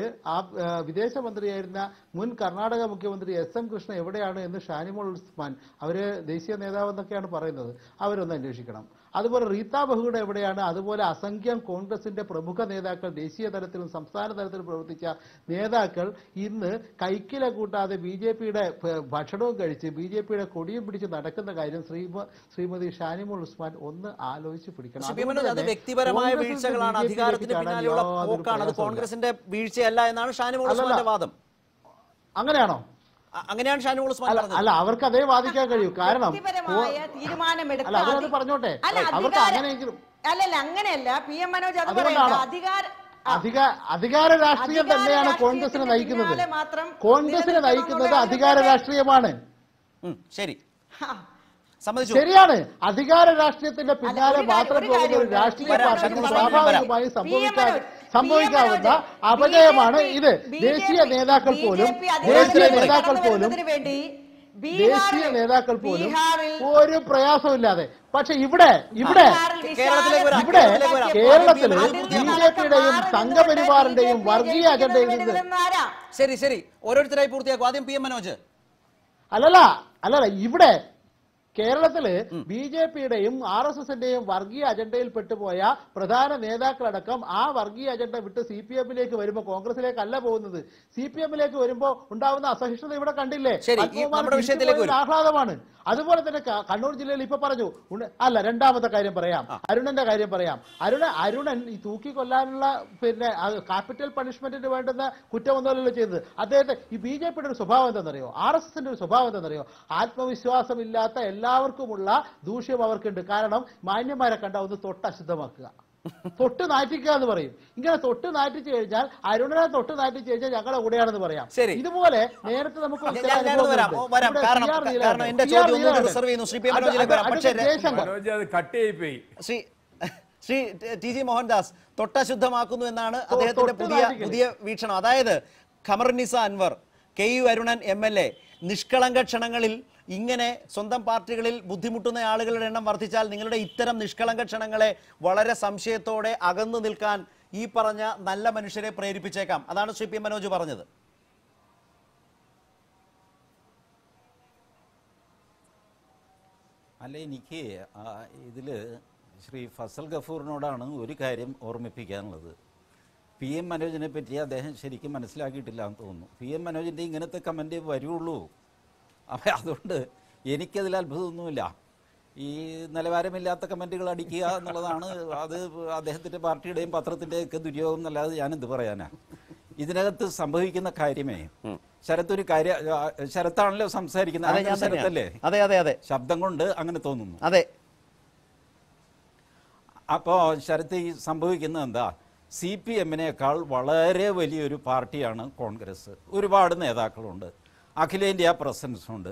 വിദേശമന്ത്രിയായിരുന്ന മുൻ കർണാടക മുഖ്യമന്ത്രി SM കൃഷ്ണ എവിടെയാണ് എന്ന് ഷാനിമോൾ ഉസ്മാൻ, അവര് ദേശീയ നേതാവെന്നൊക്കെയാണ് പറയുന്നത്, അവരൊന്ന് അന്വേഷിക്കണം. അതുപോലെ റീത്ത ബഹുഗുണ എവിടെയാണ്? അതുപോലെ അസംഖ്യം കോൺഗ്രസിന്റെ പ്രമുഖ നേതാക്കൾ, ദേശീയ തലത്തിലും സംസ്ഥാന തലത്തിലും പ്രവർത്തിച്ച നേതാക്കൾ ഇന്ന് കൈക്കില കൂട്ടാതെ BJPയുടെ ഭക്ഷണവും കഴിച്ച് BJPയുടെ കൊടിയും പിടിച്ച് നടക്കുന്ന കാര്യം ശ്രീമതി ഷാനിമോൾ ഉസ്മാൻ ഒന്ന് ആലോചിച്ച് പിടിക്കണം. അത് വ്യക്തിപരമായ വീഴ്ചകളാണ്, അധികാരത്തിന് പിന്നാലെയുള്ള പോക്കാണ്, അത് കോൺഗ്രസിന്റെ വീഴ്ചയല്ല എന്നാണ് ഷാനിമോൾ ഉസ്മാന്റെ വാദം. അങ്ങനെയാണോ? അങ്ങനെയാണ് ഷാനിമോൾ ഉസ്മാൻ പറഞ്ഞത്. അല്ല, അവർക്ക് അതേ വാദിക്കാൻ കഴിയൂ. കാരണം അല്ല, അവരത് പറഞ്ഞോട്ടെ, അവർക്ക് അങ്ങനെയെങ്കിലും. അല്ലല്ല, അങ്ങനെയല്ല. PM മനോജ് അത് അധികാര രാഷ്ട്രീയം തന്നെയാണ് കോൺഗ്രസിനെ നയിക്കുന്നത്. കോൺഗ്രസിനെ നയിക്കുന്നത് അധികാര രാഷ്ട്രീയമാണ്. ശരി, ശരിയാണ്. അധികാര രാഷ്ട്രീയത്തിന്റെ പിന്നാലെ മാത്രം പോകുന്ന ഒരു രാഷ്ട്രീയ പാർട്ടിക്ക് സ്വാഭാവികമായും സംഭവിക്കാവുന്ന അപജയമാണ് ഇത്. ദേശീയ നേതാക്കൾ പോലും ഒരു പ്രയാസമില്ലാതെ. പക്ഷെ ഇവിടെ കേരളത്തില് BJPയുടെയും സംഘപരിവാറിന്റെയും വർഗീയ അജണ്ടയിൽ നിന്ന് ശരി ഓരോരുത്തരായി പൂർത്തിയാക്കും. ആദ്യം PM മനോജ്. അല്ലല്ല, ഇവിടെ കേരളത്തില് BJPയുടെയും RSSന്റെയും വർഗീയ അജണ്ടയിൽ പെട്ടുപോയ പ്രധാന നേതാക്കളടക്കം ആ വർഗീയ അജണ്ട വിട്ട് CPMലേക്ക് വരുമ്പോൾ കോൺഗ്രസിലേക്കല്ല പോകുന്നത്. CPMലേക്ക് വരുമ്പോൾ ഉണ്ടാവുന്ന അസഹിഷ്ണുത ഇവിടെ കണ്ടില്ലേ? ആഹ്ലാദമാണ്. അതുപോലെ തന്നെ കണ്ണൂർ ജില്ലയിൽ ഇപ്പൊ പറഞ്ഞു. രണ്ടാമത്തെ കാര്യം പറയാം, അരുണന്റെ കാര്യം പറയാം. അരുണൻ ഈ തൂക്കിക്കൊല്ലാനുള്ള ക്യാപിറ്റൽ പണിഷ്മെന്റിന് വേണ്ടുന്ന കുറ്റമൊന്നുമല്ലല്ലോ ചെയ്തത്. അദ്ദേഹത്തെ ഈ BJPയുടെ ഒരു സ്വഭാവം എന്താണെന്നറിയോ? RSSന്റെ ഒരു സ്വഭാവം എന്താണെന്നറിയോ? ആത്മവിശ്വാസമില്ലാത്ത എല്ലാവർക്കുമുള്ള ദൂഷ്യം അവർക്കുണ്ട്. കാരണം മാന്യന്മാരെ കണ്ട ഒന്ന് തൊട്ട് അശുദ്ധമാക്കുക, തൊട്ട് നാറ്റിക്കുക എന്ന് പറയും. ഇങ്ങനെ തൊട്ട് നാറ്റിച്ചു കഴിഞ്ഞാൽ, അരുണനെ തൊട്ട് നാറ്റിച്ചു കഴിഞ്ഞാൽ ഞങ്ങളുടെ കൂടെയാണെന്ന് പറയാം. ഇതുപോലെ നേരത്തെ നമുക്ക് ശ്രീ TG മോഹൻദാസ് തൊട്ടശുദ്ധമാക്കുന്നു എന്നാണ് അദ്ദേഹത്തിന്റെ പുതിയ വീക്ഷണം. അതായത് ഖമറുന്നിസ അൻവർ, KU അരുണൻ MLA നിഷ്കളങ്ക ക്ഷണങ്ങളിൽ ഇങ്ങനെ സ്വന്തം പാർട്ടികളിൽ ബുദ്ധിമുട്ടുന്ന ആളുകളുടെ എണ്ണം വർദ്ധിച്ചാൽ നിങ്ങളുടെ ഇത്തരം നിഷ്കളങ്ക ക്ഷണങ്ങളെ വളരെ സംശയത്തോടെ അകന്നു നിൽക്കാൻ ഈ പറഞ്ഞ നല്ല മനുഷ്യരെ പ്രേരിപ്പിച്ചേക്കാം. അതാണ് ശ്രീ PM മനോജ് പറഞ്ഞത്. അല്ല, എനിക്ക് ഇതിൽ ശ്രീ ഫസൽ ഗഫൂറിനോടാണ് ഒരു കാര്യം ഓർമ്മിപ്പിക്കാനുള്ളത്. PM മനോജിനെ പറ്റി അദ്ദേഹം ശരിക്കും മനസ്സിലാക്കിയിട്ടില്ല എന്ന് തോന്നുന്നു. PM മനോജിൻ്റെ ഇങ്ങനത്തെ കമൻറ്റ് വരുള്ളൂ. അപ്പം അതുകൊണ്ട് എനിക്കതിൽ അത്ഭുതമൊന്നുമില്ല. ഈ നിലവാരമില്ലാത്ത കമൻറ്റുകൾ അടിക്കുക എന്നുള്ളതാണ് അത് അദ്ദേഹത്തിൻ്റെ പാർട്ടിയുടെയും പത്രത്തിൻ്റെയൊക്കെ ദുര്യോഗം എന്നല്ലാതെ ഞാനെന്ത് പറയാനാ. ഇതിനകത്ത് സംഭവിക്കുന്ന കാര്യമേ, ശരത്താണല്ലോ സംസാരിക്കുന്നത്, ശരത്തല്ലേ? അതെ, ശബ്ദം കൊണ്ട് അങ്ങനെ തോന്നുന്നു. അതെ. അപ്പോൾ ശരത്ത്, ഈ സംഭവിക്കുന്നത് എന്താ? CPMനേക്കാൾ വളരെ വലിയൊരു പാർട്ടിയാണ് കോൺഗ്രസ്. ഒരുപാട് നേതാക്കളുണ്ട്, അഖിലേന്ത്യാ പ്രസൻസ് ഉണ്ട്.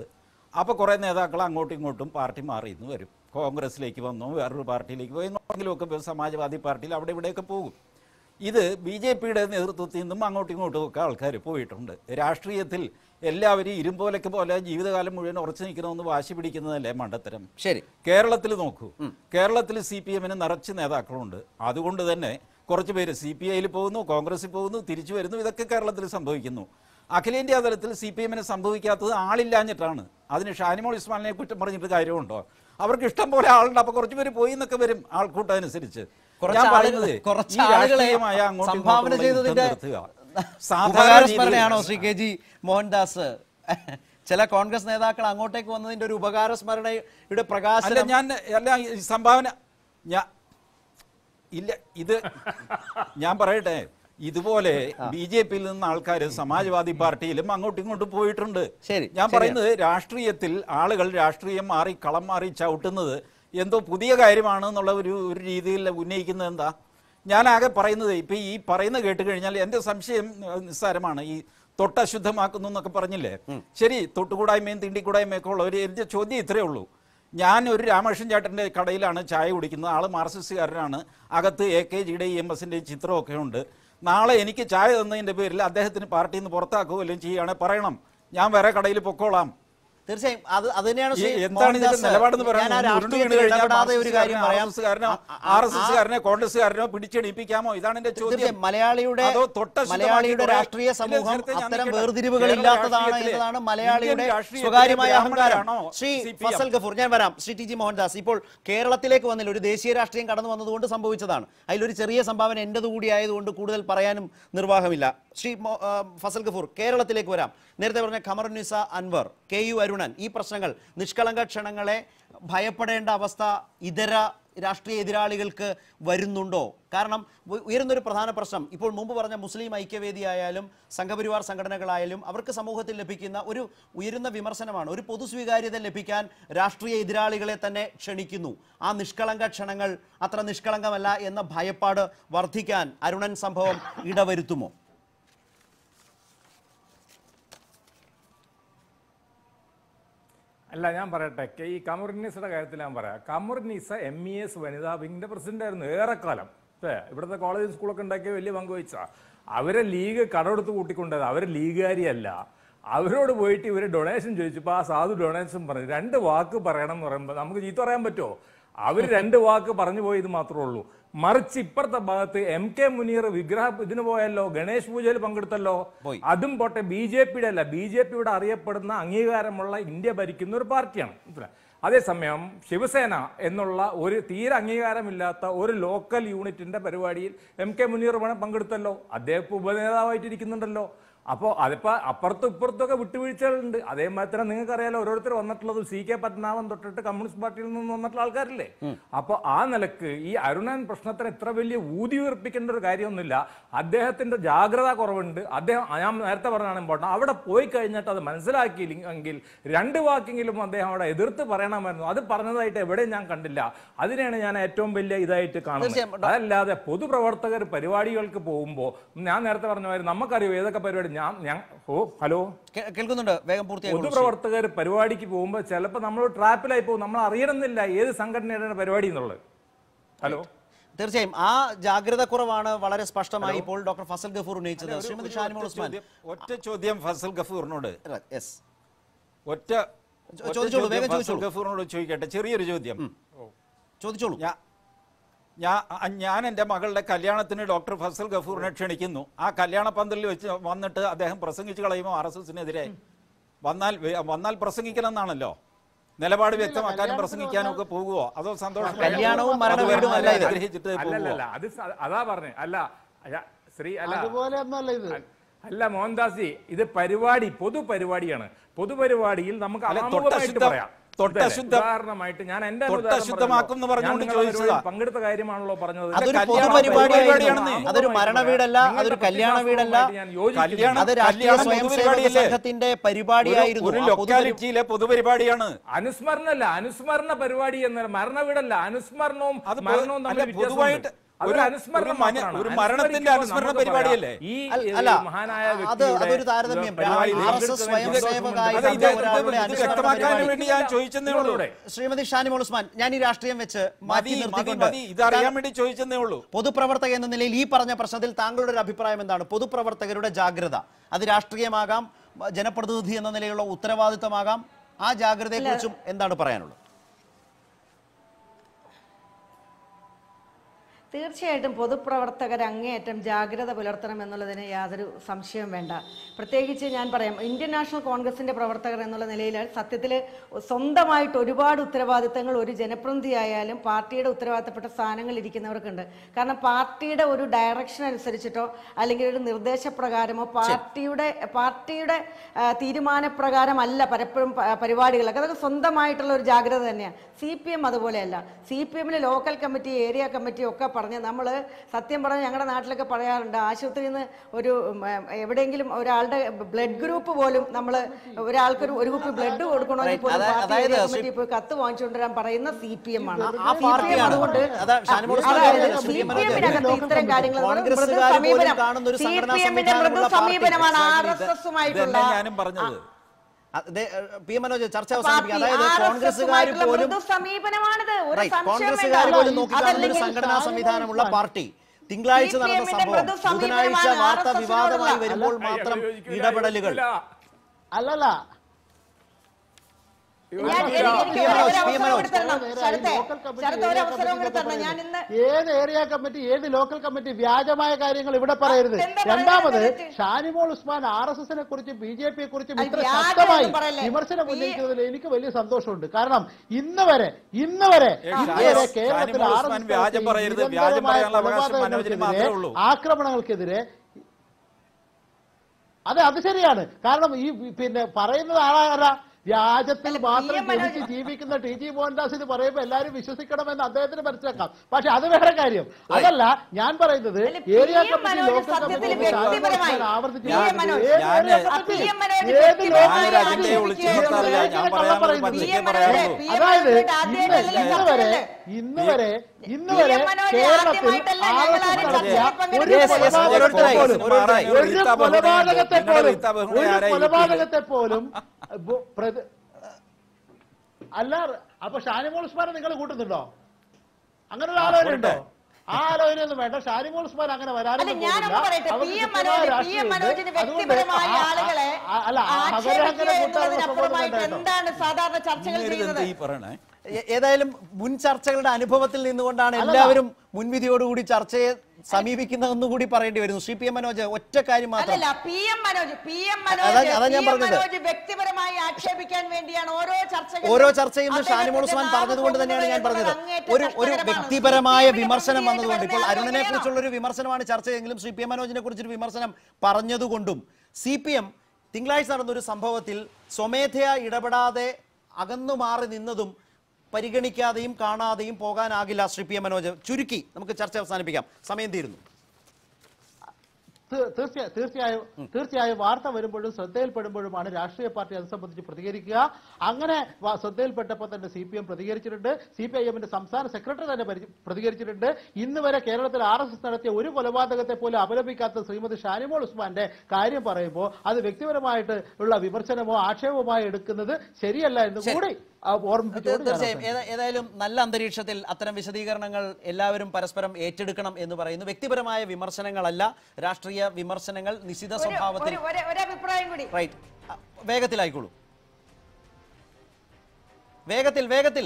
അപ്പോൾ കുറേ നേതാക്കൾ അങ്ങോട്ടും ഇങ്ങോട്ടും പാർട്ടി മാറിയെന്ന് വരും. കോൺഗ്രസിലേക്ക് വന്നു, വേറൊരു പാർട്ടിയിലേക്ക് പോയി, എങ്ങോട്ടെങ്കിലുമൊക്കെ സമാജ്വാദി പാർട്ടിയിൽ അവിടെ ഇവിടെയൊക്കെ പോകും. ഇത് BJPയുടെ നേതൃത്വത്തിൽ നിന്നും അങ്ങോട്ടും ഇങ്ങോട്ടും ഒക്കെ ആൾക്കാർ പോയിട്ടുണ്ട്. രാഷ്ട്രീയത്തിൽ എല്ലാവരും ഇരുമ്പോലൊക്കെ പോലെ ജീവിതകാലം മുഴുവൻ ഉറച്ചു നിൽക്കണമെന്ന് വാശി പിടിക്കുന്നതല്ലേ മണ്ടത്തരം. ശരി, കേരളത്തിൽ നോക്കൂ. കേരളത്തിൽ CPMന് നിറച്ച് നേതാക്കളുണ്ട്. അതുകൊണ്ട് തന്നെ കുറച്ച് പേര് CPIയിൽ പോകുന്നു, കോൺഗ്രസിൽ പോകുന്നു, തിരിച്ചു വരുന്നു. ഇതൊക്കെ കേരളത്തിൽ സംഭവിക്കുന്നു. അഖിലേന്ത്യാ തലത്തിൽ CPMന് സംഭവിക്കാത്തത് ആളില്ലാഞ്ഞിട്ടാണ്. അതിന് ഷാനിമോൾ ഉസ്മാനെ കുറ്റം പറഞ്ഞിട്ട് കാര്യമുണ്ടോ? അവർക്ക് ഇഷ്ടം പോലെ ആളുണ്ട്. അപ്പൊ കുറച്ച് പേര് പോയി എന്നൊക്കെ വരും ആൾക്കൂട്ടം അനുസരിച്ച്. ഞാൻ പറയുന്നത് സംഭാവന ചെയ്തതിന്റെ സാധാരണയാണോ ശ്രീ KG മോഹൻദാസ് ചില കോൺഗ്രസ് നേതാക്കൾ അങ്ങോട്ടേക്ക് വന്നതിന്റെ ഒരു ഉപകാര സ്മരണയുടെ അല്ല പ്രകാശനം. ഈ സംഭാവന ഇല്ല, ഇത് ഞാൻ പറയട്ടെ, ഇതുപോലെ BJP-യിൽ നിന്ന് ആൾക്കാർ സമാജ്വാദി പാർട്ടിയിലും അങ്ങോട്ടും ഇങ്ങോട്ടും പോയിട്ടുണ്ട്. ഞാൻ പറയുന്നത് രാഷ്ട്രീയത്തിൽ ആളുകൾ രാഷ്ട്രീയം മാറി കളം മാറി ചവിട്ടുന്നത് എന്തോ പുതിയ കാര്യമാണ് എന്നുള്ള ഒരു രീതിയിൽ ഉന്നയിക്കുന്നത് എന്താ? ഞാനാകെ പറയുന്നത് ഇപ്പം ഈ പറയുന്നത് കേട്ട് കഴിഞ്ഞാൽ എൻ്റെ സംശയം നിസ്സാരമാണ്. ഈ തൊട്ടശുദ്ധമാക്കുന്നു എന്നൊക്കെ പറഞ്ഞില്ലേ, ശരി, തൊട്ടുകൂടായ്മയും തിണ്ടിക്കൂടായ്മയൊക്കെ ഉള്ളവർ. എൻ്റെ ചോദ്യം ഇത്രയേ ഉള്ളൂ. ഞാൻ ഒരു രാമകൃഷ്ണൻ ചേട്ടൻ്റെ കടയിലാണ് ചായ കുടിക്കുന്നത്, ആൾ മാർക്സിസ്റ്റുകാരനാണ്, അകത്ത് AKGയുടെയും EMSൻ്റെയും ചിത്രമൊക്കെ ഉണ്ട്. നാളെ എനിക്ക് ചായ തന്നതിൻ്റെ പേരിൽ അദ്ദേഹത്തിന് പാർട്ടിയിൽ നിന്ന് പുറത്താക്കുകയോ വല്ലതും ചെയ്യുകയാണെങ്കിൽ പറയണം, ഞാൻ വേറെ കടയിൽ പൊക്കോളാം. തീർച്ചയായും അത് തന്നെയാണ് നിലപാടെന്ന് ഒരു കാര്യം പറയാം. RSSകാരനോ കോൺഗ്രസ്സുകാരനോ പിടിച്ചെടുപ്പിക്കാമോ? ഇതാണ് എന്റെ ചോദ്യം. മലയാളിയുടെ രാഷ്ട്രീയ സമൂഹം അത്തരം വേർതിരിവുകൾ ഇല്ലാത്തതാണ് എന്നതാണ് മലയാളിയുടെ സ്വകാര്യമായ അഹങ്കാരം. ശ്രീ ഫസൽ ഗഫൂർ, ഞാൻ വരാം. ശ്രീ TG മോഹൻദാസ്, ഇപ്പോൾ കേരളത്തിലേക്ക് വന്നില്ല, ഒരു ദേശീയ രാഷ്ട്രീയം കടന്നു വന്നതുകൊണ്ട് സംഭവിച്ചതാണ്. അതിലൊരു ചെറിയ സംഭാവന എന്റേത് കൂടി ആയതുകൊണ്ട് കൂടുതൽ പറയാനും നിർവാഹമില്ല. ശ്രീ ഫസൽ ഗഫൂർ, കേരളത്തിലേക്ക് വരാം. നേരത്തെ പറഞ്ഞ ഖമറുന്നിസ അൻവർ, KU അരുണൻ, ഈ പ്രശ്നങ്ങൾ, നിഷ്കളങ്ക ക്ഷണങ്ങളെ ഭയപ്പെടേണ്ട അവസ്ഥ ഇതര രാഷ്ട്രീയ എതിരാളികൾക്ക് വരുന്നുണ്ടോ? കാരണം ഉയരുന്നൊരു പ്രധാന പ്രശ്നം ഇപ്പോൾ മുമ്പ് പറഞ്ഞ മുസ്ലിം ഐക്യവേദി ആയാലും സംഘപരിവാർ സംഘടനകളായാലും അവർക്ക് സമൂഹത്തിൽ ലഭിക്കുന്ന ഒരു ഉയരുന്ന വിമർശനമാണ്, ഒരു പൊതു സ്വീകാര്യത ലഭിക്കാൻ രാഷ്ട്രീയ എതിരാളികളെ തന്നെ ക്ഷണിക്കുന്നു. ആ നിഷ്കളങ്ക ക്ഷണങ്ങൾ അത്ര നിഷ്കളങ്കമല്ല എന്ന ഭയപ്പാട് വർദ്ധിക്കാൻ അരുണൻ സംഭവം ഇടവരുത്തുമോ? അല്ല, ഞാൻ പറയട്ടെ, ഈ ഖമറുന്നിസയുടെ കാര്യത്തിൽ ഞാൻ പറയാം. ഖമറുന്നിസ MES വനിതാ വിങ്ങിന്റെ പ്രസിഡന്റ് ആയിരുന്നു ഏറെക്കാലം. ഇവിടുത്തെ കോളേജ് സ്കൂളൊക്കെ ഉണ്ടാക്കിയ വലിയ പങ്ക് വഹിച്ചാ. അവരെ ലീഗ് കടമെടുത്ത് കൂട്ടിക്കൊണ്ടത്. അവർ ലീഗുകാരിയല്ല. അവരോട് പോയിട്ട് ഇവർ ഡൊണേഷൻ ചോദിച്ചപ്പോൾ ആ സാധു ഡൊണേഷൻ പറഞ്ഞു. 2 വാക്ക് പറയണം എന്ന് പറയുമ്പോൾ നമുക്ക് ചീത്ത പറയാൻ പറ്റുമോ? അവർ 2 വാക്ക് പറഞ്ഞു പോയത് മാത്രമേ ഉള്ളൂ. മറിച്ച് ഇപ്പുറത്തെ ഭാഗത്ത് MK മുനീർ ഇതിന് പോയല്ലോ, ഗണേഷ് പൂജയിൽ പങ്കെടുത്തല്ലോ. അതും പോട്ടെ, BJPയുടെ അല്ല, BJPയുടെ അറിയപ്പെടുന്ന അംഗീകാരമുള്ള ഇന്ത്യ ഭരിക്കുന്ന ഒരു പാർട്ടിയാണ്. അതേസമയം ശിവസേന എന്നുള്ള ഒരു തീരെ അംഗീകാരമില്ലാത്ത ഒരു ലോക്കൽ യൂണിറ്റിന്റെ പരിപാടിയിൽ MK മുനീർ പങ്കെടുത്തല്ലോ. അദ്ദേഹം ഉപനേതാവായിട്ടിരിക്കുന്നുണ്ടല്ലോ. അപ്പോൾ അതിപ്പോൾ അപ്പുറത്തും ഇപ്പുറത്തൊക്കെ വിട്ടുവീഴ്ചകളുണ്ട്. അതേമാതിരി തന്നെ നിങ്ങൾക്കറിയാലോ, ഓരോരുത്തർ വന്നിട്ടുള്ളത് CK പത്മനാഭൻ തൊട്ടിട്ട് കമ്മ്യൂണിസ്റ്റ് പാർട്ടിയിൽ നിന്ന് വന്നിട്ടുള്ള ആൾക്കാരില്ലേ. അപ്പോൾ ആ നിലക്ക് ഈ അരുണൻ പ്രശ്നത്തിന് ഇത്ര വലിയ ഊതി ഉയർപ്പിക്കേണ്ട ഒരു കാര്യമൊന്നുമില്ല. അദ്ദേഹത്തിന്റെ ജാഗ്രത കുറവുണ്ട്. അദ്ദേഹം, ഞാൻ നേരത്തെ പറഞ്ഞാണ് ഇമ്പോർട്ടൻ്റ്, അവിടെ പോയി കഴിഞ്ഞിട്ട് അത് മനസ്സിലാക്കിയില്ലെങ്കിൽ 2 വാക്കെങ്കിലും അദ്ദേഹം അവിടെ എതിർത്ത് പറയണമായിരുന്നു. അത് പറഞ്ഞതായിട്ട് എവിടെയും ഞാൻ കണ്ടില്ല. അതിനെയാണ് ഞാൻ ഏറ്റവും വലിയ ഇതായിട്ട് കാണുന്നത്. അതല്ലാതെ പൊതുപ്രവർത്തകർ പരിപാടികൾക്ക് പോകുമ്പോൾ, ഞാൻ നേരത്തെ പറഞ്ഞ മാതിരി നമുക്കറിയോ ഏതൊക്കെ പരിപാടി. ഹലോ, കേൾക്കുന്നുണ്ട്, വേഗം പൂർത്തിയായി. പൊതുപ്രവർത്തകർ പരിപാടിക്ക് പോകുമ്പോൾ ചിലപ്പോൾ നമ്മൾ ട്രാപ്പിലായി പോകും. നമ്മൾ അറിയണമെന്നില്ല ഏത് സംഘടനയുടെ പരിപാടി എന്നുള്ളത്. ഹലോ, തീർച്ചയായും ആ ജാഗ്രത കുറവാണ് വളരെ സ്പഷ്ടമായി ഇപ്പോൾ ഡോക്ടർ ഫസൽ ഗഫൂർ ഉന്നയിച്ചത്. ശ്രീമതി ഷാനിമോൾ ഉസ്മാൻ, ഒറ്റ ചോദ്യം ഫസൽ ഗഫൂറിനോട്, ഗഫൂറിനോട് ചോദിക്കട്ടെ, ചെറിയൊരു ചോദ്യം ചോദിച്ചോളൂ. ഞാൻ എൻ്റെ മകളുടെ കല്യാണത്തിന് ഡോക്ടർ ഫസൽ ഗഫൂറിനെ ക്ഷണിക്കുന്നു. ആ കല്യാണ പന്തലിൽ വെച്ച് വന്നിട്ട് അദ്ദേഹം പ്രസംഗിച്ച് കളയുമോ? RSSനെതിരെ വന്നാൽ പ്രസംഗിക്കണം എന്നാണല്ലോ നിലപാട് വ്യക്തമാക്കാനും പ്രസംഗിക്കാനും ഒക്കെ പോകുമോ? അതോ സന്തോഷം കല്യാണവും മരണവീടും ആഗ്രഹിച്ചിട്ട് അതാ പറഞ്ഞേ. അല്ല ശ്രീ, അല്ല മോഹൻദാസി, ഇത് പരിപാടി പൊതുപരിപാടിയാണ്. പൊതുപരിപാടിയിൽ നമുക്ക് അനാമുഖമായിട്ട് പറയാം. ഉദാഹരണമായിട്ട് ഞാൻ എന്റെ പങ്കെടുത്ത കാര്യമാണല്ലോ പറഞ്ഞത്. അതൊരു പൊതുപരിപാടിയാണ്, അതൊരു മരണവീടല്ല, അതൊരു കല്യാണ വീടല്ല, അത് രാഷ്ട്രീയ സ്വയംസേവക സംഘത്തിന്റെ പരിപാടിയായിരുന്നു. ഒരു ലൊക്കാലിറ്റിയിലെ പൊതുപരിപാടിയാണ്. അനുസ്മരണല്ല, അനുസ്മരണ പരിപാടി എന്നല്ല, മരണവീടല്ല. അനുസ്മരണവും മരണവും തമ്മിൽ പൊതുവായിട്ട് ഒരു മരണത്തിന്റെ അനുസ്മരണ പരിപാടിയല്ലേ? അല്ല, അതൊരു താരതമ്യം. ശ്രീമതി ഷാനിമോൾ ഉസ്മാൻ, ഞാൻ ഈ രാഷ്ട്രീയം വെച്ച് മാറ്റി നിർത്തിക്കൊണ്ട് ഇതറിയാൻ വേണ്ടി ചോദിച്ചെന്നേ ഉള്ളൂ. പൊതുപ്രവർത്തക എന്ന നിലയിൽ ഈ പറഞ്ഞ പ്രശ്നത്തിൽ താങ്കളുടെ ഒരു അഭിപ്രായം എന്താണ്? പൊതുപ്രവർത്തകരുടെ ജാഗ്രത, അത് രാഷ്ട്രീയമാകാം, ജനപ്രതിനിധി എന്ന നിലയിലുള്ള ഉത്തരവാദിത്തമാകാം, ആ ജാഗ്രതയെക്കുറിച്ചും എന്താണ് പറയാനുള്ളത്? തീർച്ചയായിട്ടും പൊതുപ്രവർത്തകർ അങ്ങേയറ്റം ജാഗ്രത പുലർത്തണം എന്നുള്ളതിന് യാതൊരു സംശയവും വേണ്ട. പ്രത്യേകിച്ച് ഞാൻ പറയാം, ഇന്ത്യൻ നാഷണൽ കോൺഗ്രസിൻ്റെ പ്രവർത്തകർ എന്നുള്ള നിലയിൽ സത്യത്തിൽ സ്വന്തമായിട്ട് ഒരുപാട് ഉത്തരവാദിത്തങ്ങൾ ഒരു ജനപ്രതിനിധിയായാലും പാർട്ടിയുടെ ഉത്തരവാദിത്തപ്പെട്ട സ്ഥാനങ്ങളിൽ ഇരിക്കുന്നവർക്കുണ്ട്. കാരണം പാർട്ടിയുടെ ഒരു ഡയറക്ഷൻ അനുസരിച്ചിട്ടോ അല്ലെങ്കിൽ ഒരു നിർദ്ദേശപ്രകാരമോ പാർട്ടിയുടെ തീരുമാനപ്രകാരമല്ല പലപ്പോഴും പരിപാടികളൊക്കെ. അതൊക്കെ സ്വന്തമായിട്ടുള്ള ഒരു ജാഗ്രത തന്നെയാണ്. CPM അതുപോലെയല്ല. CPM local committee, area committee ഒക്കെ പറഞ്ഞ് നമ്മൾ സത്യം പറഞ്ഞ് ഞങ്ങളുടെ നാട്ടിലൊക്കെ പറയാറുണ്ട്, ആശുപത്രിയിൽ നിന്ന് ഒരു എവിടെയെങ്കിലും ഒരാളുടെ ബ്ലഡ് ഗ്രൂപ്പ് പോലും നമ്മൾ ഒരാൾക്കൊരു ഒരു കുപ്പി ബ്ലഡ് കൊടുക്കണമെങ്കിൽ പോലും പാർട്ടി ഏരിയ കമ്മിറ്റി പോയി കത്ത് വാങ്ങിച്ചുകൊണ്ടുവരാൻ പറയുന്ന CPM ആണ്. CPM അതുകൊണ്ട് CPMനകത്ത് ഇത്തരം കാര്യങ്ങൾ CPMന്റെ മൃദു സമീപനമാണ് RSSുമായിട്ടുള്ള. ഞാനും പറഞ്ഞത് PM മനോജ് ചർച്ച അവസാനിപ്പിക്കുക. അതായത് കോൺഗ്രസ്സുകാർ പോലും നോക്കിക്കാണുന്ന ഒരു സംഘടനാ സംവിധാനമുള്ള പാർട്ടി തിങ്കളാഴ്ച നടന്ന സംഭവം ബുധനാഴ്ച വാർത്താ വിവാദമായി വരുമ്പോൾ മാത്രം ഇടപെടലുകൾ. അല്ലല്ല, ഏത് ഏരിയ കമ്മിറ്റി, ഏത് ലോക്കൽ കമ്മിറ്റി വ്യാജമായ കാര്യങ്ങൾ ഇവിടെ പറയരുത്. രണ്ടാമത്, ഷാനിമോൾ ഉസ്മാൻ RSSനെ കുറിച്ചും BJPയെ കുറിച്ചും ഇത്ര ശക്തമായി വിമർശനം ഉന്നയിക്കുന്നതിൽ എനിക്ക് വലിയ സന്തോഷമുണ്ട്. കാരണം ഇന്ന് വരെ കേരളത്തിൽ ആക്രമണങ്ങൾക്കെതിരെ അത് ശരിയാണ്. കാരണം ഈ പറയുന്നത് ആളാരാ? രാജ്യത്തിൽ മാത്രം ജനിച്ച് ജീവിക്കുന്ന TG മോഹൻദാസ് ഇത് പറയുമ്പോൾ എല്ലാവരും വിശ്വസിക്കണമെന്ന് അദ്ദേഹത്തിന് മനസ്സിലാക്കാം. പക്ഷെ അത് വേറെ കാര്യം. അതല്ല ഞാൻ പറയുന്നത്. ഏരിയ കമ്മിറ്റി, ലോക്കൽ കമ്മിറ്റി ആവർത്തിച്ച് അതായത് ഇന്ന് വരെ കേരളത്തിൽ കൊലപാതകത്തെ പോലും അല്ല. അപ്പൊ ഷാനിമോൾ ഉസ്മാനെ നിങ്ങൾ കൂട്ടുന്നുണ്ടോ? അങ്ങനെ ഒരു ആലോചന ഉണ്ടോ? ആ ആലോചനയൊന്നും വേണ്ട. ഷാനിമോൾ ഉസ്മാൻ അങ്ങനെ വരാനൊന്നും പോകുന്നില്ല. അല്ല, ഏതായാലും മുൻ ചർച്ചകളുടെ അനുഭവത്തിൽ നിന്നുകൊണ്ടാണ് എല്ലാവരും മുൻവിധിയോടുകൂടി ചർച്ചയെ സമീപിക്കുന്നതെന്ന് കൂടി പറയേണ്ടി വരുന്നു. ശ്രീ PM മനോജ്, ഒറ്റ കാര്യം മാത്രം. വ്യക്തിപരമായി ആക്ഷേപിക്കാൻ വേണ്ടിയാണ് ഓരോ ചർച്ചയും ഷാനിമോൾ ഉസ്മാൻ പറഞ്ഞതുകൊണ്ട് തന്നെയാണ് ഞാൻ പറഞ്ഞത്. ഒരു വ്യക്തിപരമായ വിമർശനം വന്നതുകൊണ്ട്, ഇപ്പോൾ അരുണിനെ കുറിച്ചുള്ള ഒരു വിമർശനമാണ് ചർച്ചയെങ്കിലും ശ്രീ PM മനോജിനെ കുറിച്ചൊരു വിമർശനം പറഞ്ഞതുകൊണ്ടും CPM തിങ്കളാഴ്ച നടന്നൊരു സംഭവത്തിൽ സ്വമേധയാ ഇടപെടാതെ അകന്നു മാറി നിന്നതും പരിഗണിക്കാതെയും കാണാതെയും പോകാനാകില്ല. ശ്രീ PM മനോജ്, ചുരുക്കി നമുക്ക് ചർച്ച അവസാനിപ്പിക്കാം, സമയം തീരുന്നു. തീർച്ചയായും വാർത്ത വരുമ്പോഴും ശ്രദ്ധയിൽപ്പെടുമ്പോഴുമാണ് രാഷ്ട്രീയ പാർട്ടി അത് സംബന്ധിച്ച് പ്രതികരിക്കുക. അങ്ങനെ ശ്രദ്ധയിൽപ്പെട്ടപ്പോൾ തന്നെ CPM പ്രതികരിച്ചിട്ടുണ്ട്. CPIMന്റെ സംസ്ഥാന സെക്രട്ടറി തന്നെ പ്രതികരിച്ചിട്ടുണ്ട്. ഇന്ന് വരെ കേരളത്തിൽ RSS നടത്തിയ ഒരു കൊലപാതകത്തെ പോലും അപലപിക്കാത്ത ശ്രീമതി ഷാനിമോൾ ഉസ്മാന്റെ കാര്യം പറയുമ്പോൾ അത് വ്യക്തിപരമായിട്ട് ഉള്ള വിമർശനമോ ആക്ഷേപമോ എടുക്കുന്നത് ശരിയല്ല എന്ന് കൂടി തീർച്ചയായും. ഏതായാലും നല്ല അന്തരീക്ഷത്തിൽ അത്തരം വിശദീകരണങ്ങൾ എല്ലാവരും പരസ്പരം ഏറ്റെടുക്കണം എന്ന് പറയുന്നു. വ്യക്തിപരമായ വിമർശനങ്ങളല്ല, രാഷ്ട്രീയ വിമർശനങ്ങൾ നിശ്ചിത സ്വഭാവത്തിൽ. വേഗത്തിലായിക്കോളൂ, വേഗത്തിൽ.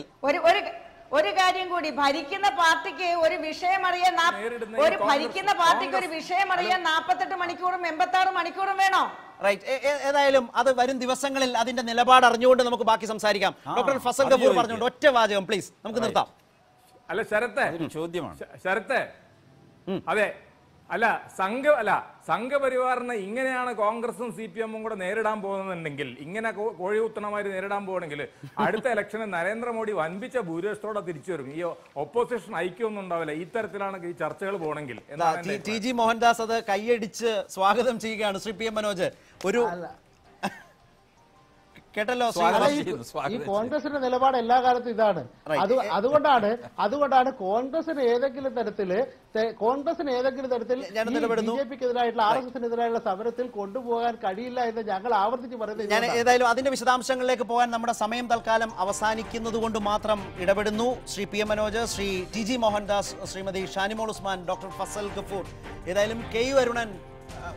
ഒരു കാര്യം കൂടി, ഭരിക്കുന്ന പാർട്ടിക്ക് ഒരു വിഷയം അറിയാൻ 48 മണിക്കൂറും 86 മണിക്കൂറും വേണോ? റൈറ്റ്. ഏതായാലും അത് വരും ദിവസങ്ങളിൽ അതിന്റെ നിലപാട് അറിഞ്ഞുകൊണ്ട് നമുക്ക് ബാക്കി സംസാരിക്കാം. ഡോക്ടർ ഫസൽ ഗഫൂർ പറഞ്ഞുകൊണ്ട് ഒറ്റ വാചകം പ്ലീസ്, നമുക്ക് നിർത്താം. അല്ല ശരത്തെ, ചോദ്യമാണ് ശരത്തെ. അതെ, അല്ല സംഘപരിവാറിനെ ഇങ്ങനെയാണ് കോൺഗ്രസും CPM കൂടെ നേരിടാൻ പോകുന്നുണ്ടെങ്കിൽ, ഇങ്ങനെ കോഴികുത്തണമാര് നേരിടാൻ പോകണമെങ്കിൽ അടുത്ത ഇലക്ഷന് നരേന്ദ്രമോദി വൻപിച്ച ഭൂരിപക്ഷത്തോടെ തിരിച്ചു വരും. ഈ ഒപ്പോസിഷൻ ഐക്യമൊന്നും ഉണ്ടാവില്ല. ഈ തരത്തിലാണ് ഈ ചർച്ചകൾ പോകണമെങ്കിൽ. TG മോഹൻദാസ് അത് കൈയടിച്ച് സ്വാഗതം ചെയ്യുകയാണ്. ശ്രീ PM മനോജ്, ഒരു കേട്ടല്ലോ, ഈ കോൺഗ്രസിന്റെ നിലപാട് എല്ലാ കാലത്തും ഇതാണ്. അതുകൊണ്ടാണ് കോൺഗ്രസിന് ഏതെങ്കിലും തരത്തിൽ BJPക്കെതിരായിട്ടുള്ള RSSനെതിരായുള്ള സമരത്തിൽ കൊണ്ടുപോകാൻ കഴിയില്ല എന്ന് ഞങ്ങൾ ആവർത്തിച്ച് പറയുന്നത്. ഞാൻ ഏതായാലും അതിന്റെ വിശദാംശങ്ങളിലേക്ക് പോകാൻ നമ്മുടെ സമയം തൽക്കാലം അവസാനിക്കുന്നത് കൊണ്ട് മാത്രം ഇടപെടുന്നു. Shri PM Manoj, Shri TG Mohandas, Shrimati Shanimol Usman, doctor Fazal Gafoor, ഏതായാലും KU അരുണൻ,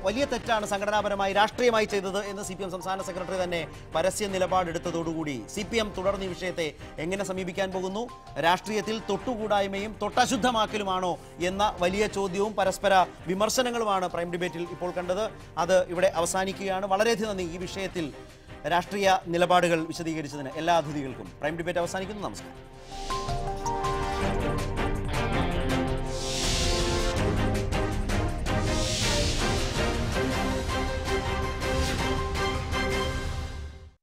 വലിയ തെറ്റാണ് സംഘടനാപരമായി രാഷ്ട്രീയമായി ചെയ്തത് എന്ന് CPM സംസ്ഥാന സെക്രട്ടറി തന്നെ പരസ്യ നിലപാടെടുത്തതോടുകൂടി CPM തുടർന്ന് ഈ വിഷയത്തെ എങ്ങനെ സമീപിക്കാൻ പോകുന്നു? രാഷ്ട്രീയത്തിൽ തൊട്ടുകൂടായ്മയും തൊട്ടശുദ്ധമാക്കലുമാണോ എന്ന വലിയ ചോദ്യവും പരസ്പര വിമർശനങ്ങളുമാണ് പ്രൈം ഡിബേറ്റിൽ ഇപ്പോൾ കണ്ടത്. അത് ഇവിടെ അവസാനിക്കുകയാണ്. വളരെയധികം നന്ദി ഈ വിഷയത്തിൽ രാഷ്ട്രീയ നിലപാടുകൾ വിശദീകരിച്ചതിന് എല്ലാ അതിഥികൾക്കും. പ്രൈം ഡിബേറ്റ് അവസാനിക്കുന്നു. നമസ്കാരം.